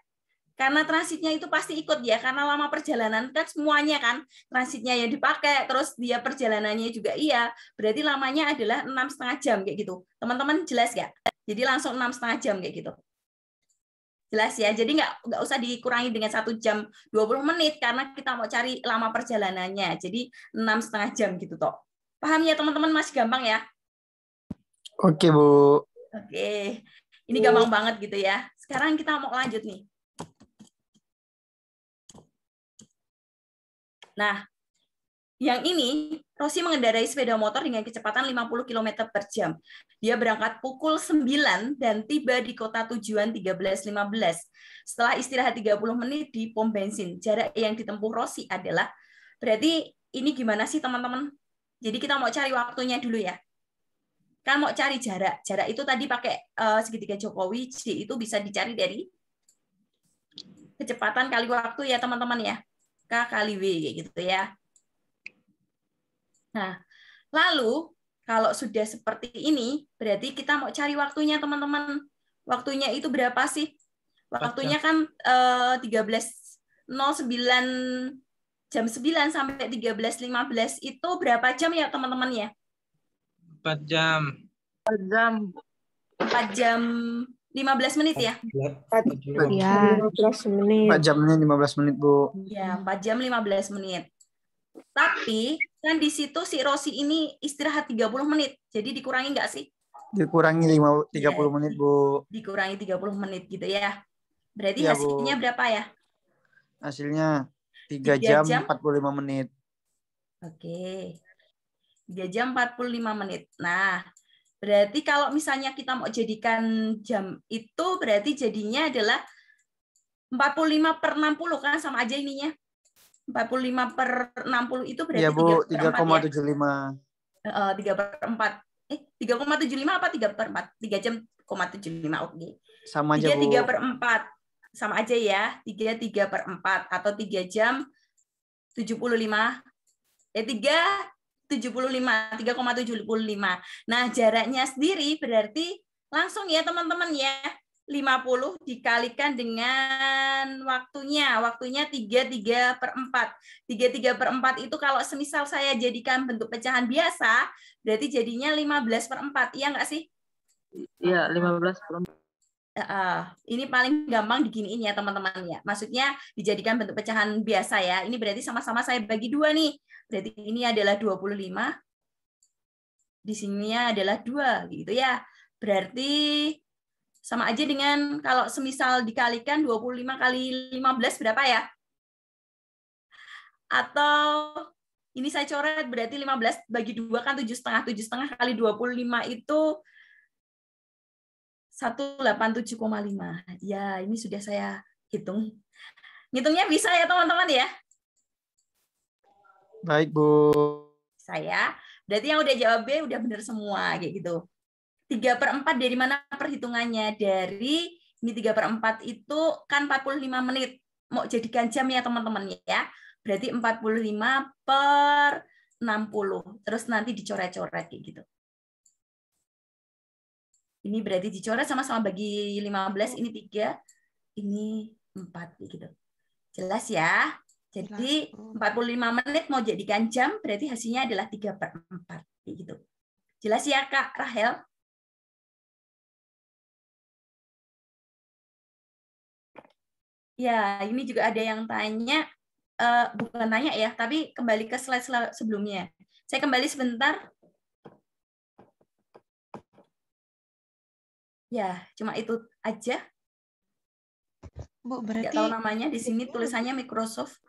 Karena transitnya itu pasti ikut ya, karena lama perjalanan kan semuanya kan, transitnya yang dipakai, terus dia perjalanannya juga iya, berarti lamanya adalah 6,5 jam kayak gitu. Teman-teman jelas nggak? Jadi langsung 6,5 jam kayak gitu. Jelas ya, jadi nggak usah dikurangi dengan 1 jam 20 menit, karena kita mau cari lama perjalanannya, jadi 6,5 jam gitu toh. Paham ya teman-teman, masih gampang ya? Oke, Bu. Oke, ini gampang banget gitu ya. Sekarang kita mau lanjut nih. Nah, yang ini, Rosi mengendarai sepeda motor dengan kecepatan 50 km per jam. Dia berangkat pukul 9 dan tiba di kota tujuan 13.15. Setelah istirahat 30 menit di pom bensin. Jarak yang ditempuh Rosi adalah, berarti ini gimana sih teman-teman? Jadi kita mau cari waktunya dulu ya. Kan mau cari jarak. Jarak itu tadi pakai segitiga Jokowi, J itu bisa dicari dari kecepatan kali waktu ya teman-teman ya. K kali W kayak gitu ya. Nah, lalu kalau sudah seperti ini, berarti kita mau cari waktunya teman-teman. Waktunya itu berapa sih? Waktunya kan 13.09 jam 9 sampai 13.15 itu berapa jam ya teman-teman ya? 4 jam. 4 jam. 4 jam 15 menit ya? Ya, 15 menit. 4 jam 15 menit, Bu. Ya, 4 jam 15 menit. Tapi kan di situ si Rosi ini istirahat 30 menit. Jadi dikurangi nggak sih? Dikurangi 30 menit, Bu. Dikurangi 30 menit gitu ya. Berarti Ya, hasilnya Bu. berapa ya? Hasilnya 3 jam 45 menit. Oke. 3 jam 45 menit. Nah, berarti kalau misalnya kita mau jadikan jam itu berarti jadinya adalah 45/60 kan sama aja ininya. 45/60 itu berarti Iya, Bu, 3,75. 3,75. 3,75 apa 3/4? 3 jam,75. Oke. Sama aja, Bu. 3/4. Sama aja ya. 3/4 atau 3 jam 75. 3,75. Nah, jaraknya sendiri berarti langsung ya teman-teman ya. 50 dikalikan dengan waktunya. Waktunya 3/4. 3/4 itu kalau semisal saya jadikan bentuk pecahan biasa, berarti jadinya 15/4. Iya nggak sih? Iya, 15/4. Ini paling gampang diginiin ya teman-teman ya. Maksudnya dijadikan bentuk pecahan biasa ya. Ini berarti sama-sama saya bagi 2 nih. Berarti ini adalah 25. Di sini adalah 2 gitu ya. Berarti sama aja dengan kalau semisal dikalikan 25 kali 15 berapa ya? Atau ini saya coret berarti 15 bagi 2 kan 7,5. 7,5 kali 25 itu 187,5. Ya, ini sudah saya hitung. Ngitungnya bisa ya teman-teman ya? Baik, Bu. Saya. Berarti yang udah jawab B udah benar semua kayak gitu. 3/4 dari mana perhitungannya? Dari ini 3/4 itu kan 45 menit. Mau jadikan jam ya teman-teman ya. Berarti 45/60. Terus nanti dicoret-coret kayak gitu. Ini berarti dicoret sama-sama bagi 15, ini 3, ini 4 gitu. Jelas ya? Jadi 45 menit mau jadikan jam berarti hasilnya adalah 3/4 gitu. Jelas ya Kak Rahel? Ya, ini juga ada yang tanya, bukan tanya ya, tapi kembali ke slide sebelumnya. Saya kembali sebentar. Ya, cuma itu aja. Bu, berarti nggak tahu namanya di sini tulisannya Microsoft.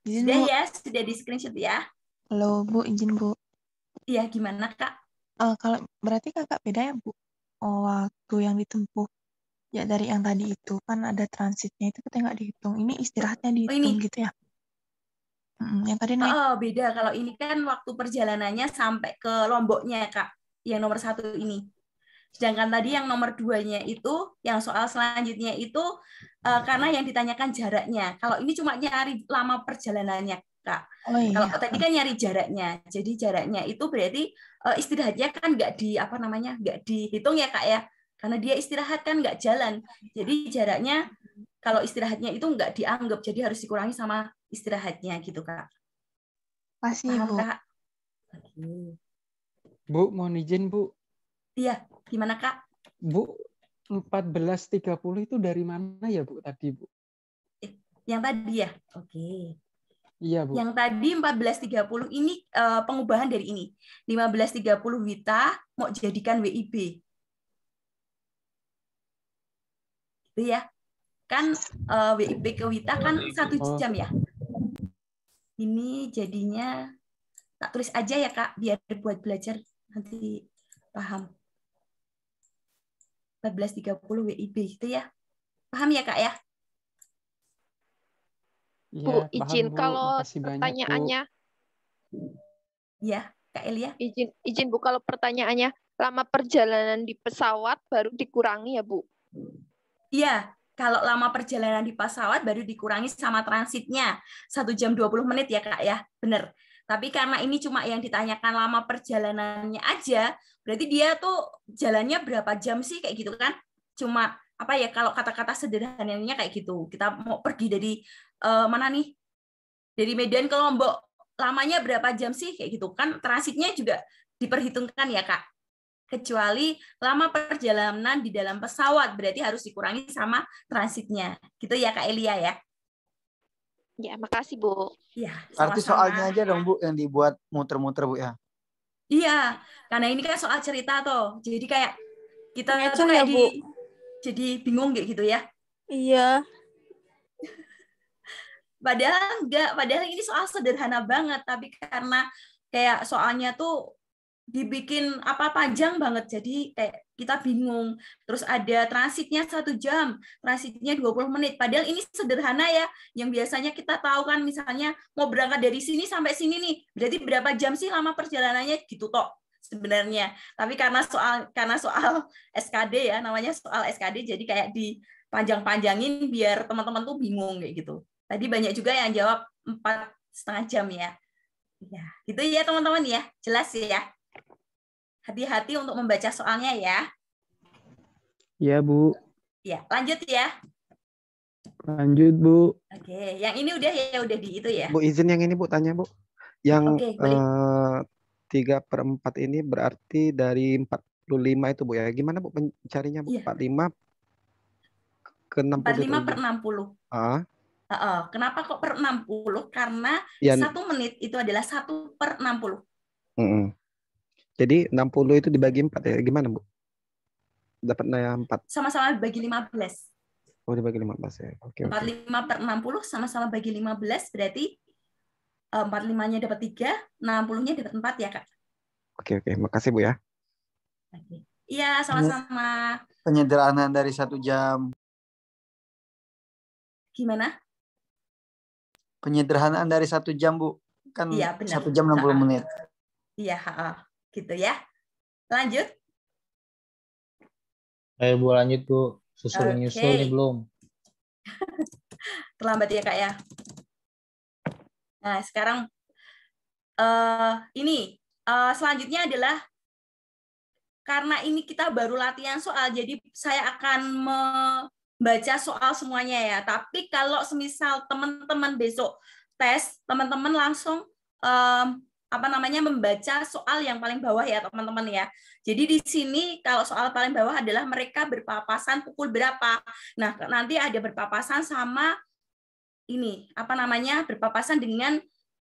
Izin, Sudah Bu. ya, sudah di screenshot ya. Halo Bu, izin Bu. Iya, gimana Kak? Kalau berarti Kakak beda ya Bu, waktu yang ditempuh ya dari yang tadi itu kan ada transitnya itu kita nggak dihitung. Ini istirahatnya dihitung ini. gitu ya? Yang tadi naik. Beda. Kalau ini kan waktu perjalanannya sampai ke Lomboknya Kak, yang nomor 1 ini. Sedangkan tadi yang nomor 2-nya itu, yang soal selanjutnya itu karena yang ditanyakan jaraknya. Kalau ini cuma nyari lama perjalanannya, Kak. Oh, iya. Kalau tadi kan nyari jaraknya. Jadi jaraknya itu berarti istirahatnya kan nggak dihitung ya, Kak ya. Karena dia istirahat kan nggak jalan. Jadi jaraknya kalau istirahatnya itu nggak dianggap, jadi harus dikurangi sama istirahatnya gitu, Kak. Pasti, Paham, Bu. Kak? Bu, mohon izin, Bu. Iya, gimana Kak? Bu, 14.30 itu dari mana ya Bu tadi Bu? Yang tadi ya? Oke. Iya Bu. Yang tadi 14.30 ini pengubahan dari ini. 15.30 Wita mau jadikan WIB. Gitu ya. Kan WIB ke Wita kan 1 jam ya. Ini jadinya tak tulis aja ya Kak, biar buat belajar nanti paham. 14.30 WIB itu ya. Paham ya Kak ya? Bu, Ya, izin paham, Bu. kalau Makasih banyak, pertanyaannya. Ya, Kak Elia. Izin Bu, kalau pertanyaannya lama perjalanan di pesawat baru dikurangi ya Bu? Iya, kalau lama perjalanan di pesawat baru dikurangi sama transitnya. 1 jam 20 menit ya Kak ya, bener. Tapi karena ini cuma yang ditanyakan lama perjalanannya aja, berarti dia tuh jalannya berapa jam sih kayak gitu kan? Cuma apa ya, kalau kata-kata sederhananya kayak gitu. Kita mau pergi dari mana nih? Dari Medan ke Lombok, lamanya berapa jam sih kayak gitu kan? Transitnya juga diperhitungkan ya Kak. Kecuali lama perjalanan di dalam pesawat, berarti harus dikurangi sama transitnya. Gitu ya Kak Elia ya? Ya, makasih Bu. Iya, Arti soalnya aja dong Bu yang dibuat muter-muter Bu ya? Iya, karena ini kan soal cerita tuh. Jadi kayak kita tuh ya, kayak Bu? jadi bingung kayak gitu ya. Iya. Padahal enggak, padahal ini soal sederhana banget, tapi karena kayak soalnya tuh dibikin panjang banget, jadi kayak kita bingung. Terus ada transitnya 1 jam, transitnya 20 menit. Padahal ini sederhana ya, yang biasanya kita tahu kan misalnya mau berangkat dari sini sampai sini nih, berarti berapa jam sih lama perjalanannya gitu toh sebenarnya. Tapi karena soal SKD ya, namanya soal SKD, jadi kayak dipanjang-panjangin biar teman-teman tuh bingung kayak gitu. Tadi banyak juga yang jawab 4,5 jam ya. Ya, gitu ya teman-teman ya. Jelas ya. Hati-hati untuk membaca soalnya ya. Iya, Bu. Ya, lanjut ya. Lanjut, Bu. Oke, yang ini udah di itu ya. Bu, izin yang ini Bu, tanya Bu. Yang Oke, boleh. 3/4 ini berarti dari 45 itu Bu ya. Gimana Bu mencarinya Bu? Iya. 45 ke 60. 45/60. Kenapa kok per 60? Karena Ya. 1 menit itu adalah 1/60. Jadi 60 itu dibagi 4 ya. Gimana Bu? Dapat 4. Sama-sama bagi 15. Oh, dibagi 15 ya. Oke, oke. 45 per 60 sama-sama bagi 15, berarti 45-nya dapat 3, 60-nya dapat 4 ya, Kak? Oke, oke. Makasih, Bu ya. Iya, sama-sama. Penyederhanaan dari 1 jam. Gimana? Penyederhanaan dari 1 jam, Bu. Kan Iya, benar. 1 jam 60 menit. Iya, gitu ya. Lanjut. Ayo Bu, lanjut Bu. Susul nyusul nih belum. Terlambat ya, Kak ya. Nah, sekarang selanjutnya adalah karena ini kita baru latihan soal, jadi saya akan membaca soal semuanya ya. Tapi kalau semisal teman-teman besok tes, teman-teman langsung membaca soal yang paling bawah ya, teman-teman ya. Jadi di sini kalau soal paling bawah adalah mereka berpapasan pukul berapa. Nah, nanti ada berpapasan sama berpapasan dengan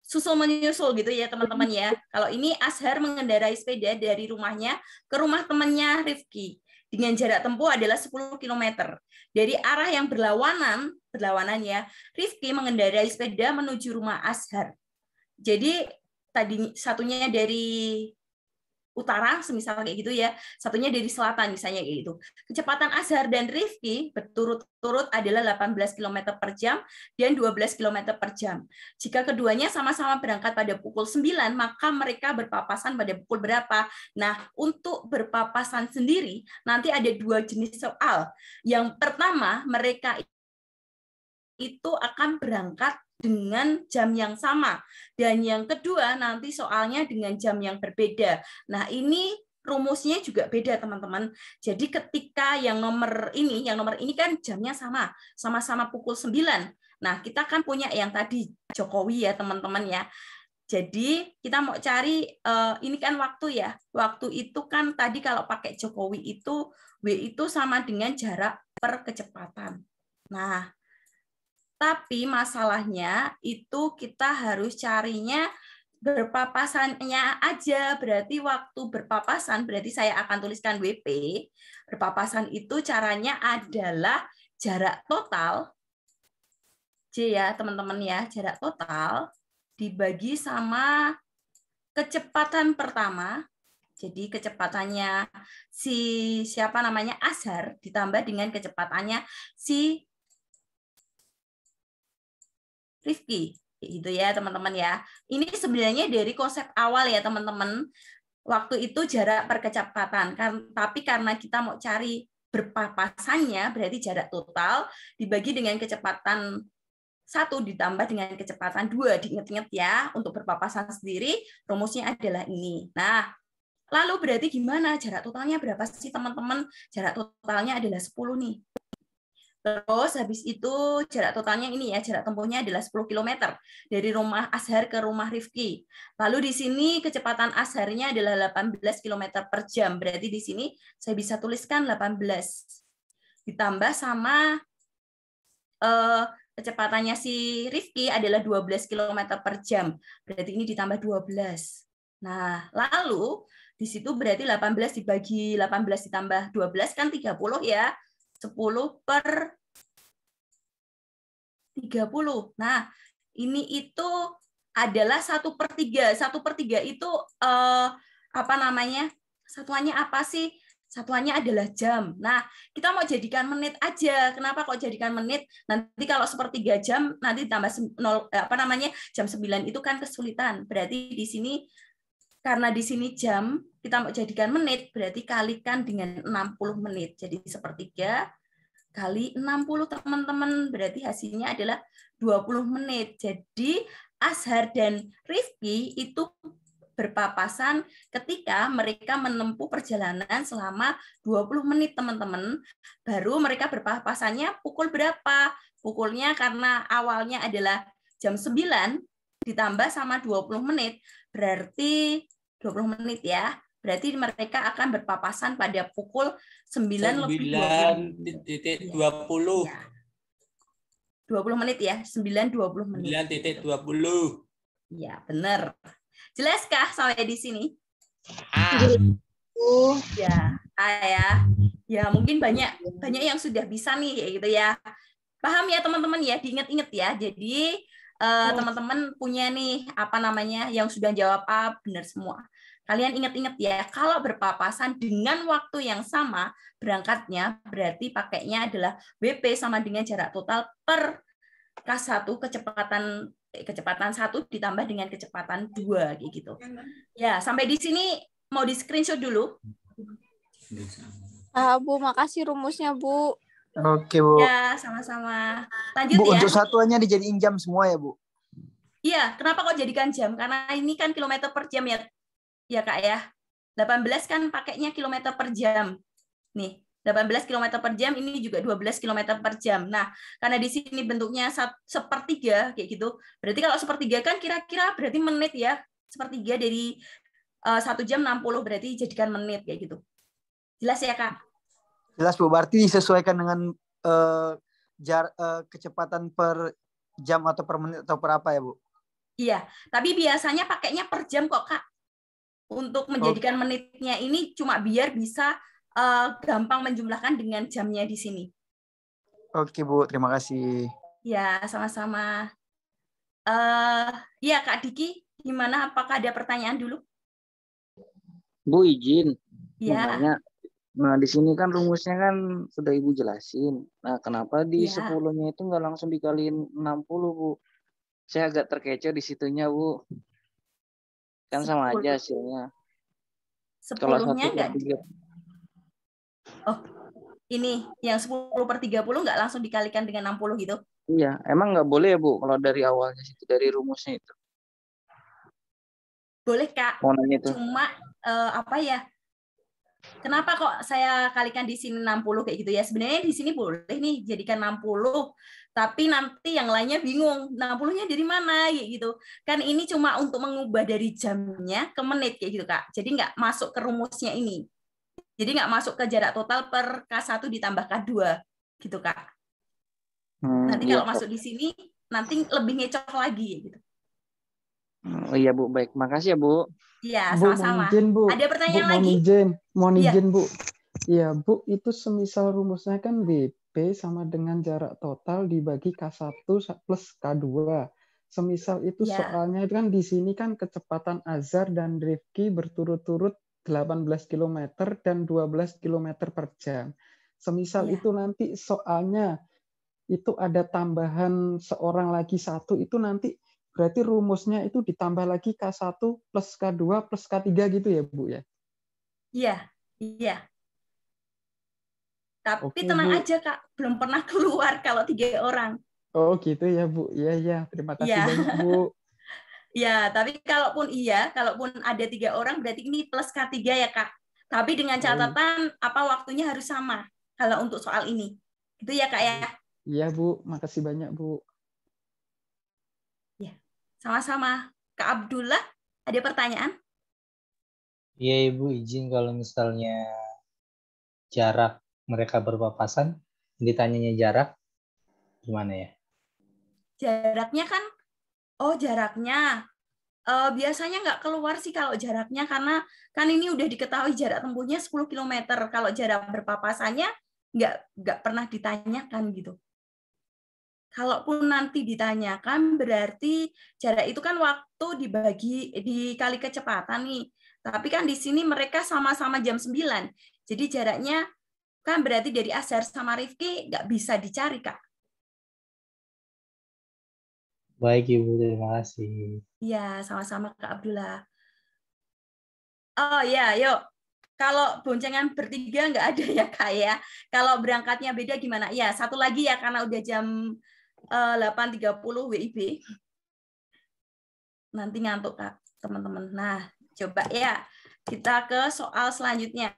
susul menyusul gitu ya teman-teman ya. Kalau ini Azhar mengendarai sepeda dari rumahnya ke rumah temannya Rifki dengan jarak tempuh adalah 10 km. Dari arah yang berlawanan ya, Rifki mengendarai sepeda menuju rumah Azhar. Jadi tadi satunya dari utara, semisal kayak gitu ya, satunya dari selatan misalnya kayak gitu. Kecepatan Azhar dan Rifki berturut-turut adalah 18 km per jam dan 12 km per jam. Jika keduanya sama-sama berangkat pada pukul 9, maka mereka berpapasan pada pukul berapa? Nah, untuk berpapasan sendiri, nanti ada 2 jenis soal. Yang pertama, mereka itu akan berangkat dengan jam yang sama. Dan yang kedua, nanti soalnya dengan jam yang berbeda. Nah, ini rumusnya juga beda, teman-teman. Jadi ketika yang nomor ini kan jamnya sama-sama pukul 9. Nah, kita kan punya yang tadi Jokowi ya, teman-teman ya. Jadi kita mau cari, ini kan waktu ya. Waktu itu kan tadi kalau pakai Jokowi itu, W itu sama dengan jarak per kecepatan. Nah, tapi masalahnya itu kita harus carinya berpapasannya aja. Berarti waktu berpapasan, berarti saya akan tuliskan WP. Berpapasan itu caranya adalah jarak total, J ya teman-teman ya, jarak total dibagi sama kecepatan pertama. Jadi kecepatannya Azhar ditambah dengan kecepatannya si Rifki, gitu ya teman-teman ya. Ini sebenarnya dari konsep awal ya teman-teman. Waktu itu jarak per kecepatan, tapi karena kita mau cari berpapasannya, berarti jarak total dibagi dengan kecepatan 1 ditambah dengan kecepatan 2. Diingat-ingat ya, untuk berpapasan sendiri rumusnya adalah ini. Nah, lalu berarti gimana? Jarak totalnya berapa sih teman-teman? Jarak totalnya adalah 10 nih. Terus habis itu jarak totalnya ini ya, jarak tempuhnya adalah 10 km dari rumah Azhar ke rumah Rifki. Lalu di sini kecepatan Azharnya adalah 18 km per jam. Berarti di sini saya bisa tuliskan 18. Ditambah sama kecepatannya si Rifki adalah 12 km per jam. Berarti ini ditambah 12. Nah, lalu di situ berarti 18 dibagi 18 ditambah 12 kan 30 ya. 10 per 30. Nah, ini itu adalah 1/3. 1/3 itu satuannya apa sih? Satuannya adalah jam. Nah, kita mau jadikan menit aja. Kenapa kok jadikan menit? Nanti kalau 1/3 jam, nanti ditambah jam 9 itu kan kesulitan. Berarti di sini, karena di sini jam, kita mau jadikan menit, berarti kalikan dengan 60 menit. Jadi 1/3 kali 60 teman-teman, berarti hasilnya adalah 20 menit. Jadi Azhar dan Rifki itu berpapasan ketika mereka menempuh perjalanan selama 20 menit teman-teman. Baru mereka berpapasannya pukul berapa? Pukulnya karena awalnya adalah jam 9 ditambah sama 20 menit, berarti 20 menit ya. Berarti mereka akan berpapasan pada pukul 9:20. 20 menit ya, 9:20 menit. 9:20. Ya, benar. Jelaskah sampai di sini? Ah. Ya, ya. Ya, mungkin banyak yang sudah bisa nih kayak gitu ya. Paham ya teman-teman ya, diingat-ingat ya. Jadi teman-teman punya nih apa namanya yang sudah jawab A benar semua. Kalian ingat-ingat ya, kalau berpapasan dengan waktu yang sama berangkatnya, berarti pakainya adalah WP sama dengan jarak total per K1 kecepatan 1 ditambah dengan kecepatan 2 kayak gitu. Ya, sampai di sini mau di-screenshot dulu. Bu, makasih rumusnya, Bu. Oke, Bu. Ya, sama-sama. Lanjut Bu, ya. untuk satuannya dijadiin jam semua ya, Bu? Iya, kenapa kok jadikan jam? Karena ini kan kilometer per jam ya, ya Kak ya. 18 kan pakainya kilometer per jam. Nih, 18 km per jam, ini juga 12 km per jam. Nah, karena di sini bentuknya sepertiga, kayak gitu. Berarti kalau sepertiga kan kira-kira berarti menit ya. Sepertiga dari 1 jam 60, berarti jadikan menit, kayak gitu. Jelas ya, Kak? Jelas, Bu. Berarti disesuaikan dengan kecepatan per jam atau per menit atau per apa ya, Bu? Iya, tapi biasanya pakainya per jam kok, Kak. Untuk menjadikan menitnya ini cuma biar bisa gampang menjumlahkan dengan jamnya di sini. Oke, Bu. Terima kasih. Ya, sama-sama. Ya, Kak Diki, gimana? Apakah ada pertanyaan dulu? Bu, izin. Ya. Nah, di sini kan rumusnya kan sudah Ibu jelasin. Nah, kenapa di Ya. 10-nya itu nggak langsung dikaliin 60, Bu? Saya agak terkecoh di situnya, Bu. Kan sama aja hasilnya. 10-nya enggak? Oh, ini yang 10/30 nggak langsung dikalikan dengan 60 gitu? Iya, emang nggak boleh ya, Bu, kalau dari awalnya situ, dari rumusnya itu? Boleh, Kak. Cuma apa ya? Kenapa kok saya kalikan di sini 60 kayak gitu ya? Sebenarnya di sini boleh nih jadikan 60, tapi nanti yang lainnya bingung. 60-nya dari mana kayak gitu. Kan ini cuma untuk mengubah dari jamnya ke menit kayak gitu, Kak. Jadi nggak masuk ke rumusnya ini. Jadi nggak masuk ke jarak total per K1 ditambah K2 gitu, Kak. Nanti kalau masuk di sini nanti lebih ngecoh lagi gitu. Oh iya, Bu, baik. Makasih ya, Bu. Iya, Bu, sama-sama. Bu. Ada pertanyaan Bu, lagi? Mohon izin, Bu. Iya, Bu, itu semisal rumusnya kan WP sama dengan jarak total dibagi K1 plus K2. Semisal itu soalnya kan di sini kan kecepatan Azhar dan Rifki berturut-turut 18 km dan 12 km per jam. Semisal itu nanti soalnya itu ada tambahan seorang lagi satu, itu nanti berarti rumusnya itu ditambah lagi K1 plus K2 plus K3 gitu ya, Bu ya? Iya, iya. Tapi Oke, tenang Bu. aja, Kak. Belum pernah keluar kalau 3 orang. Oh gitu ya, Bu. Iya. Terima kasih banyak, Bu. Ya, tapi kalaupun ada 3 orang berarti ini plus K3 ya, Kak. Tapi dengan catatan waktunya harus sama kalau untuk soal ini. Itu ya, Kak ya? Iya, Bu. Makasih banyak, Bu. Ya, sama-sama. Kak Abdullah, ada pertanyaan? Iya, Ibu, izin kalau misalnya jarak mereka berpapasan, ditanyanya jarak, gimana ya? Jaraknya kan, jaraknya. Biasanya nggak keluar sih kalau jaraknya, karena kan ini udah diketahui jarak tempuhnya 10 km. Kalau jarak berpapasannya nggak pernah ditanyakan gitu. Kalaupun nanti ditanyakan, berarti jarak itu kan waktu dikali kecepatan nih. Tapi kan di sini mereka sama-sama jam 9. Jadi jaraknya kan berarti dari Azhar sama Rifki nggak bisa dicari, Kak. Baik, Ibu, terima kasih. Iya, sama-sama Kak Abdullah. Oh ya, yuk. Kalau boncengan bertiga nggak ada ya, Kak ya. Kalau berangkatnya beda gimana? Ya, satu lagi ya, karena udah jam 8.30 WIB. Nanti ngantuk, Kak, teman-teman. Nah, coba ya. Kita ke soal selanjutnya.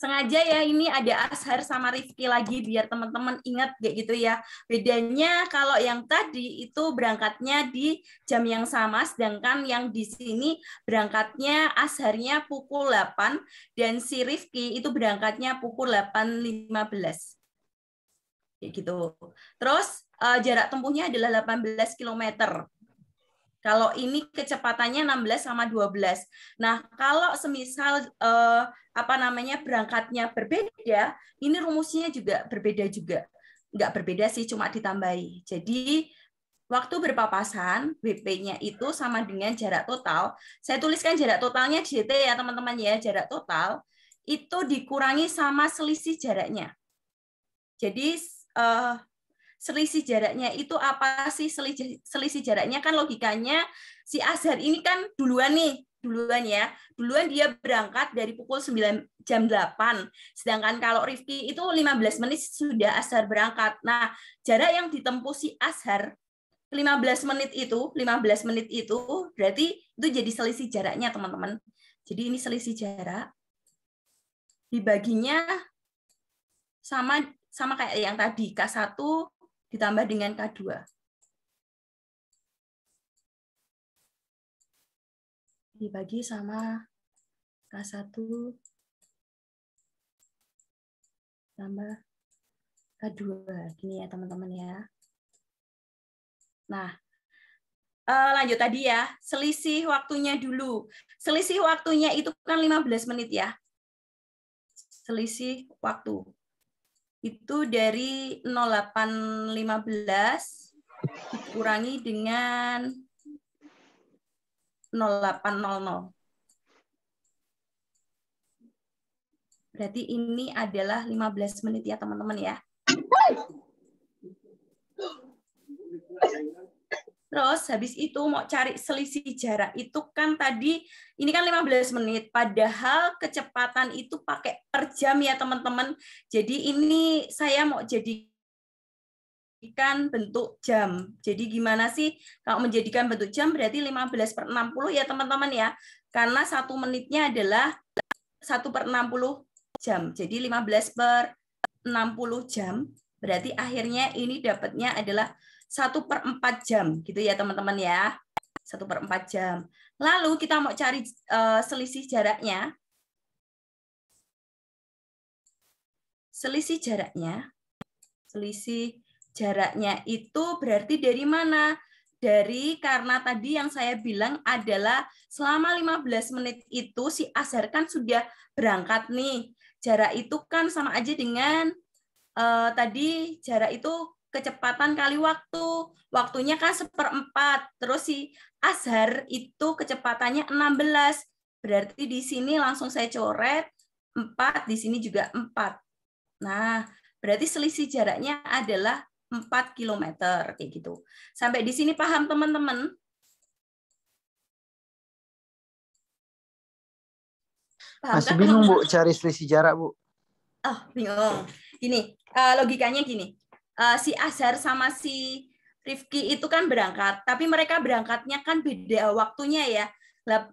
Sengaja ya ini ada Azhar sama Rifki lagi biar teman-teman ingat kayak gitu ya. Bedanya kalau yang tadi itu berangkatnya di jam yang sama, sedangkan yang di sini berangkatnya Azharnya pukul 8 dan si Rifki itu berangkatnya pukul 8.15. Kayak gitu. Terus jarak tempuhnya adalah 18 km. Kalau ini kecepatannya 16 sama 12. Nah, kalau semisal berangkatnya berbeda, ini rumusnya juga berbeda juga. Nggak berbeda sih, cuma ditambahi. Jadi waktu berpapasan, WP-nya itu sama dengan jarak total. Saya tuliskan jarak totalnya JT ya teman-teman ya, jarak total itu dikurangi sama selisih jaraknya. Jadi selisih jaraknya itu apa sih? Selisih jaraknya kan logikanya si Azhar ini kan duluan ya. Duluan dia berangkat dari pukul 9 jam 8. Sedangkan kalau Rifki itu 15 menit sudah Azhar berangkat. Nah, jarak yang ditempuh si Azhar 15 menit itu berarti itu jadi selisih jaraknya, teman-teman. Jadi ini selisih jarak dibaginya sama kayak yang tadi, K1 ditambah dengan K2. Dibagi sama K1 tambah K2. Gini ya teman-teman ya. Nah, lanjut tadi ya, selisih waktunya dulu. Selisih waktunya itu kan 15 menit ya. Selisih waktu. Itu dari 08.15 dikurangi dengan 08.00. Berarti ini adalah 15 menit ya teman-teman ya. Terus habis itu mau cari selisih jarak itu kan tadi ini kan 15 menit padahal kecepatan itu pakai per jam ya teman-teman. Jadi ini saya mau jadikan bentuk jam. Jadi gimana sih kalau menjadikan bentuk jam berarti 15/60 ya teman-teman ya. Karena 1 menitnya adalah 1/60 jam. Jadi 15/60 jam berarti akhirnya ini dapatnya adalah 1/4 jam, gitu ya teman-teman ya. 1/4 jam. Lalu kita mau cari selisih jaraknya. Selisih jaraknya itu berarti dari mana? Karena tadi yang saya bilang adalah selama 15 menit itu si Azhar kan sudah berangkat nih. Jarak itu kan sama aja dengan tadi jarak itu kecepatan kali waktu. Waktunya kan 1/4. Terus si Azhar itu kecepatannya 16. Berarti di sini langsung saya coret 4, di sini juga 4. Nah, berarti selisih jaraknya adalah 4 km kayak gitu. Sampai di sini paham teman-teman? Masih bingung Bu cari selisih jarak Bu. Oh, bingung. Gini, logikanya gini. Si Azhar sama si Rifki itu kan berangkat, tapi mereka berangkatnya kan beda waktunya ya.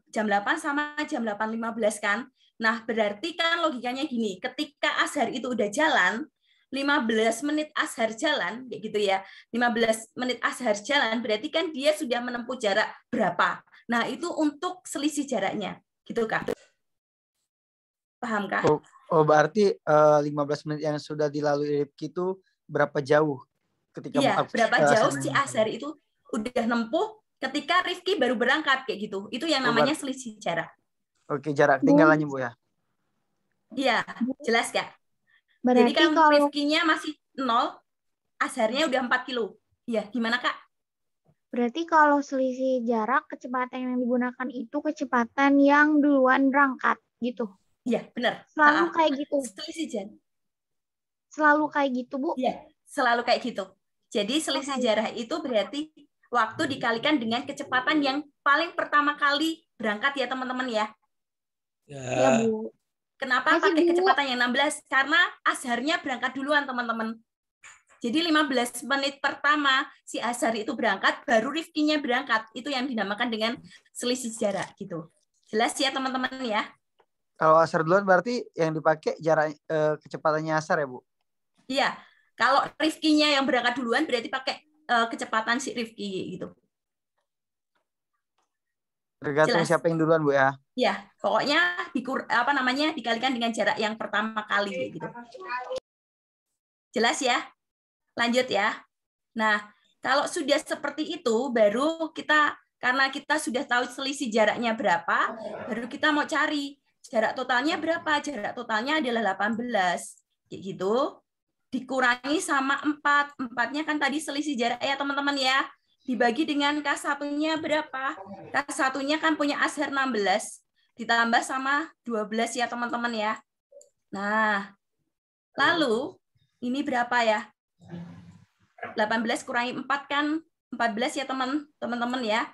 Jam 8 sama jam 8.15 kan. Nah, berarti kan logikanya gini, ketika Azhar itu udah jalan, 15 menit Azhar jalan, kayak gitu ya. 15 menit Azhar jalan, berarti kan dia sudah menempuh jarak berapa. Nah, itu untuk selisih jaraknya. Gitu, Kak. Paham, Kak? Oh berarti 15 menit yang sudah dilalui Rifki itu berapa jauh ketika berapa jauh si Azhar itu udah nempuh ketika Rifki baru berangkat kayak gitu. Itu yang namanya selisih jarak. Oke, jarak tinggalannya Bu ya. Iya, jelas Kak. Berarti jadi kan kalau Rifkinya masih 0, Azharnya udah 4 kilo. Iya, gimana Kak? Berarti kalau selisih jarak kecepatan yang digunakan itu kecepatan yang duluan berangkat gitu. Iya, benar. Selalu kayak gitu. Selisih jarak. Selalu kayak gitu, Bu? Iya, selalu kayak gitu. Jadi selisih jarak itu berarti waktu dikalikan dengan kecepatan yang paling pertama kali berangkat ya teman-teman ya. Ya, Bu. Kenapa pakai kecepatan yang 16? Karena Azharnya berangkat duluan teman-teman. Jadi 15 menit pertama si Azhar itu berangkat, baru Rifkinya berangkat. Itu yang dinamakan dengan selisih jarak gitu. Jelas ya teman-teman ya? Kalau Azhar duluan berarti yang dipakai jarak kecepatannya Azhar ya Bu? Iya. Kalau Rifkinya yang berangkat duluan berarti pakai kecepatan si Rifki gitu. Tergantung siapa yang duluan Bu ya? Iya, pokoknya dikalikan dengan jarak yang pertama kali gitu. Jelas ya? Lanjut ya. Nah, kalau sudah seperti itu baru kita karena kita sudah tahu selisih jaraknya berapa, baru kita mau cari jarak totalnya berapa. Jarak totalnya adalah 18. Kayak gitu. Dikurangi sama 4. 4-nya kan tadi selisih jarak ya teman-teman ya. Dibagi dengan K1-nya berapa? K1-nya kan punya ASHER 16. Ditambah sama 12 ya teman-teman ya. Nah, lalu ini berapa ya? 18 kurangi 4 kan 14 ya teman-teman ya.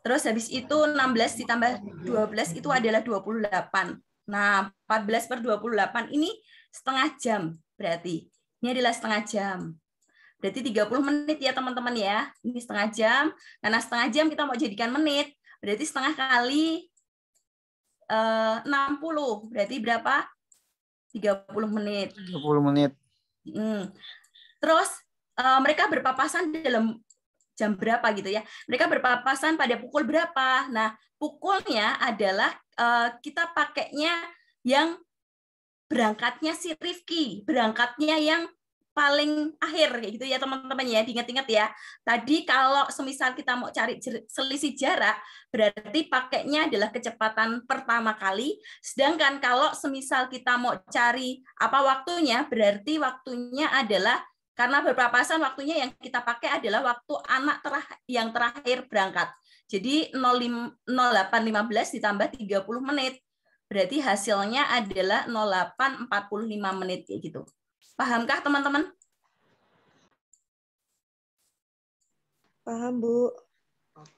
Terus habis itu 16 ditambah 12 itu adalah 28. Nah, 14 per 28 ini setengah jam berarti. Ini adalah setengah jam. Berarti 30 menit ya teman-teman ya. Ini setengah jam. Karena setengah jam kita mau jadikan menit. Berarti setengah kali 60. Berarti berapa? 30 menit. 30 menit. Terus mereka berpapasan dalam jam berapa gitu ya. Mereka berpapasan pada pukul berapa. Nah, pukulnya adalah kita pakainya yang berangkatnya si Rifki. Berangkatnya yang paling akhir kayak gitu ya teman-teman ya. Diingat-ingat ya. Tadi kalau semisal kita mau cari selisih jarak, berarti pakainya adalah kecepatan pertama kali. Sedangkan kalau semisal kita mau cari apa waktunya, berarti waktunya adalah karena berpapasan waktunya yang kita pakai adalah waktu anak yang terakhir berangkat. Jadi 08.15 ditambah 30 menit. Berarti hasilnya adalah 08.45 menit kayak gitu. Pahamkah teman-teman? Paham, Bu.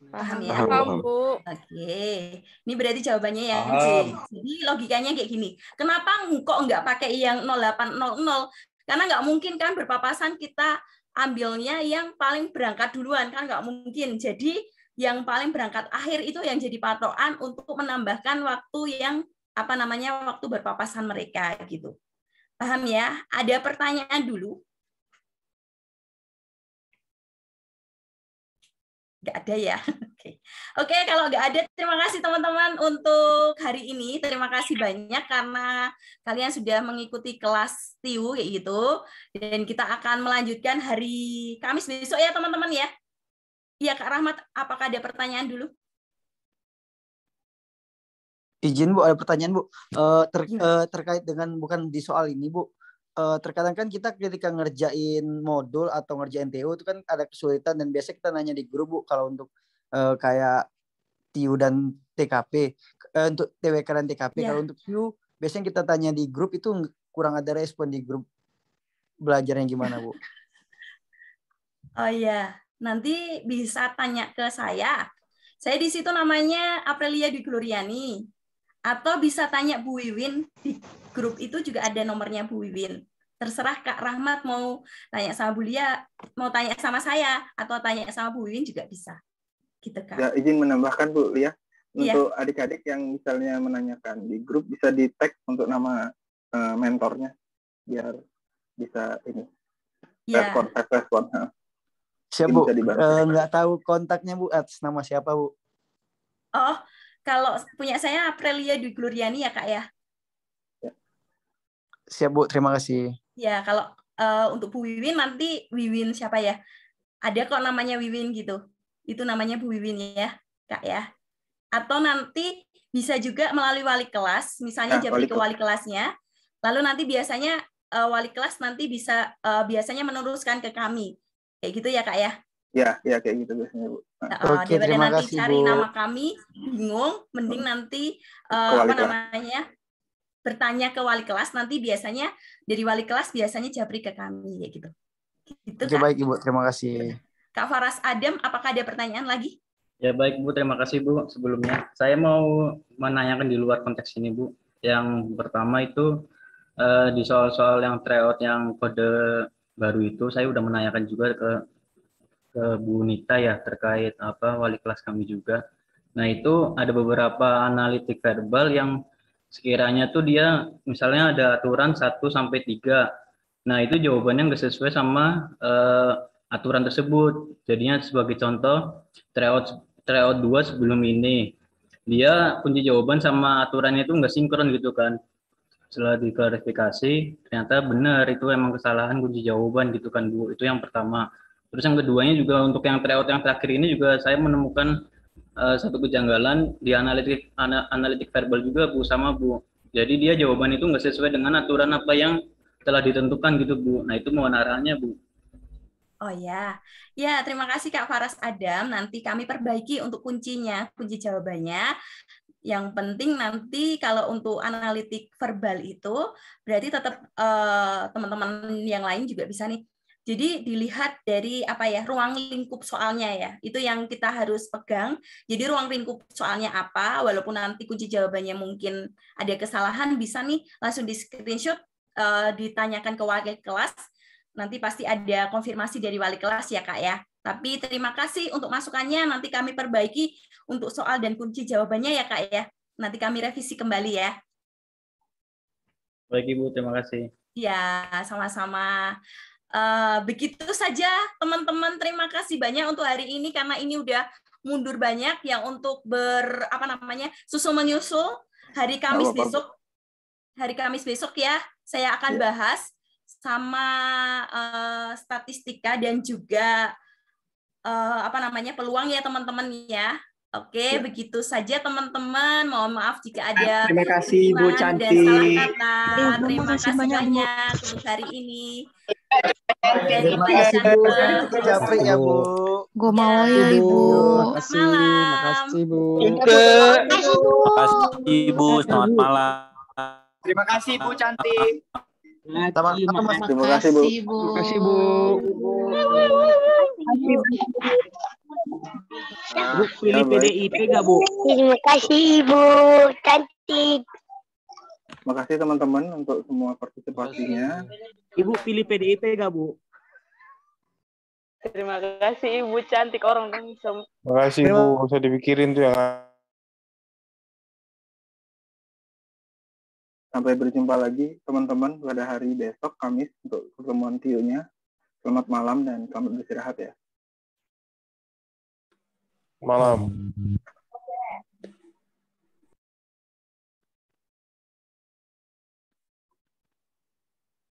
Paham ya? Paham, Bu. Oke. Ini berarti jawabannya yang D. Jadi logikanya kayak gini. Kenapa kok nggak pakai yang 0800? Karena nggak mungkin kan berpapasan kita ambilnya yang paling berangkat duluan, kan nggak mungkin. Jadi yang paling berangkat akhir itu yang jadi patokan untuk menambahkan waktu yang waktu berpapasan mereka gitu. Paham ya? Ada pertanyaan dulu? Nggak ada ya? Oke, kalau nggak ada, terima kasih teman-teman untuk hari ini. Terima kasih banyak karena kalian sudah mengikuti kelas TIU kayak gitu. Dan kita akan melanjutkan hari Kamis besok ya teman-teman ya. Iya Kak Rahmat, apakah ada pertanyaan dulu? Izin Bu, ada pertanyaan Bu. Terkait dengan bukan di soal ini Bu. Terkadang kan kita ketika ngerjain modul atau ngerjain TU itu kan ada kesulitan dan biasanya kita nanya di grup Bu kalau untuk kayak TIU dan TKP, untuk TWK dan TKP. Kalau untuk TIU biasanya kita tanya di grup itu kurang ada respon di grup, belajarnya gimana Bu? Oh iya, nanti bisa tanya ke saya. Saya di situ namanya Aprilia Dwi Gloriani. Atau bisa tanya Bu Wiwin, di grup itu juga ada nomornya Bu Wiwin. Terserah Kak Rahmat mau tanya sama Bu Lia, mau tanya sama saya, atau tanya sama Bu Wiwin juga bisa. Gitu, Kak. Ya, izin menambahkan Bu Lia, untuk adik-adik yang misalnya menanyakan di grup bisa di tag untuk nama mentornya biar bisa ini respon. Siap Bu, nggak tahu kontaknya Bu, atas nama siapa Bu? Oh, kalau punya saya Aprilia Dwi Gloriani ya Kak ya. Siap Bu, terima kasih. Ya, kalau untuk Bu Wiwin nanti Wiwin siapa ya? Ada kok namanya Wiwin gitu. Itu namanya Bu Wiwin ya, Kak ya. Atau nanti bisa juga melalui wali kelas, misalnya japri ke wali kelasnya. Lalu nanti biasanya wali kelas nanti bisa biasanya meneruskan ke kami. Kayak gitu ya, Kak ya? Ya kayak gitu biasanya Bu. Oke, terima nanti kasih cari Bu. nama kami bingung, mending nanti bertanya ke wali kelas, nanti biasanya dari wali kelas biasanya japri ke kami kayak gitu. Gitu, Oke, baik Ibu, terima kasih. Kak Faras Adam, apakah ada pertanyaan lagi? Ya baik Bu, terima kasih Bu sebelumnya. Saya mau menanyakan di luar konteks ini Bu. Yang pertama itu di soal-soal yang tryout yang kode baru itu saya udah menanyakan juga ke Bu Nita ya terkait wali kelas kami juga. Nah itu ada beberapa analitik verbal yang sekiranya tuh dia misalnya ada aturan 1 sampai 3. Nah itu jawabannya nggak sesuai sama aturan tersebut. Jadinya sebagai contoh tryout 2 sebelum ini dia kunci jawaban sama aturannya itu nggak sinkron gitu kan. Setelah diklarifikasi ternyata benar itu emang kesalahan kunci jawaban gitu kan Bu. Itu yang pertama. Terus yang keduanya juga untuk yang tryout yang terakhir ini juga saya menemukan satu kejanggalan di analitik verbal juga Bu sama Bu. Jadi dia jawaban itu nggak sesuai dengan aturan apa yang telah ditentukan gitu Bu. Nah itu mohon arahannya Bu. Oh ya, ya terima kasih Kak Faras Adam. Nanti kami perbaiki untuk kuncinya, kunci jawabannya. Yang penting nanti kalau untuk analitik verbal itu berarti tetap teman-teman yang lain juga bisa nih. Jadi dilihat dari apa ya, ruang lingkup soalnya ya. Itu yang kita harus pegang. Jadi ruang lingkup soalnya apa, walaupun nanti kunci jawabannya mungkin ada kesalahan, bisa nih langsung di screenshot, ditanyakan ke wali kelas. Nanti pasti ada konfirmasi dari wali kelas ya Kak ya. Tapi terima kasih untuk masukannya, nanti kami perbaiki untuk soal dan kunci jawabannya ya Kak ya. Nanti kami revisi kembali ya. Baik Ibu, terima kasih. Ya, sama-sama. Begitu saja teman-teman, terima kasih banyak untuk hari ini karena ini udah mundur banyak yang untuk susul menyusul hari Kamis besok. Hari Kamis besok ya, saya akan bahas sama statistika dan juga peluang ya teman-teman ya. Oke, begitu saja teman-teman. Mohon maaf jika ada terima kasih Bu Cantik. Dan salah kata. Terima kasih banyak untuk hari ini. Terima kasih Bu. Japri ya Bu. Gue mau ya Ibu. Makasih Bu. Terima kasih Bu. Selamat malam. Terima kasih Bu Cantik. Terima kasih Bu. Terima kasih Bu. Bu, pilih PDIP nggak Bu? Terima kasih Ibu Cantik. Terima kasih teman-teman untuk semua partisipasinya. Ibu pilih PDIP nggak Bu? Terima kasih Ibu Cantik orang langsung. Terima kasih Bu, usah dipikirin tuh yang. Sampai berjumpa lagi teman-teman pada hari besok Kamis untuk pertemuan TIU-nya. Selamat malam dan selamat beristirahat ya. Malam.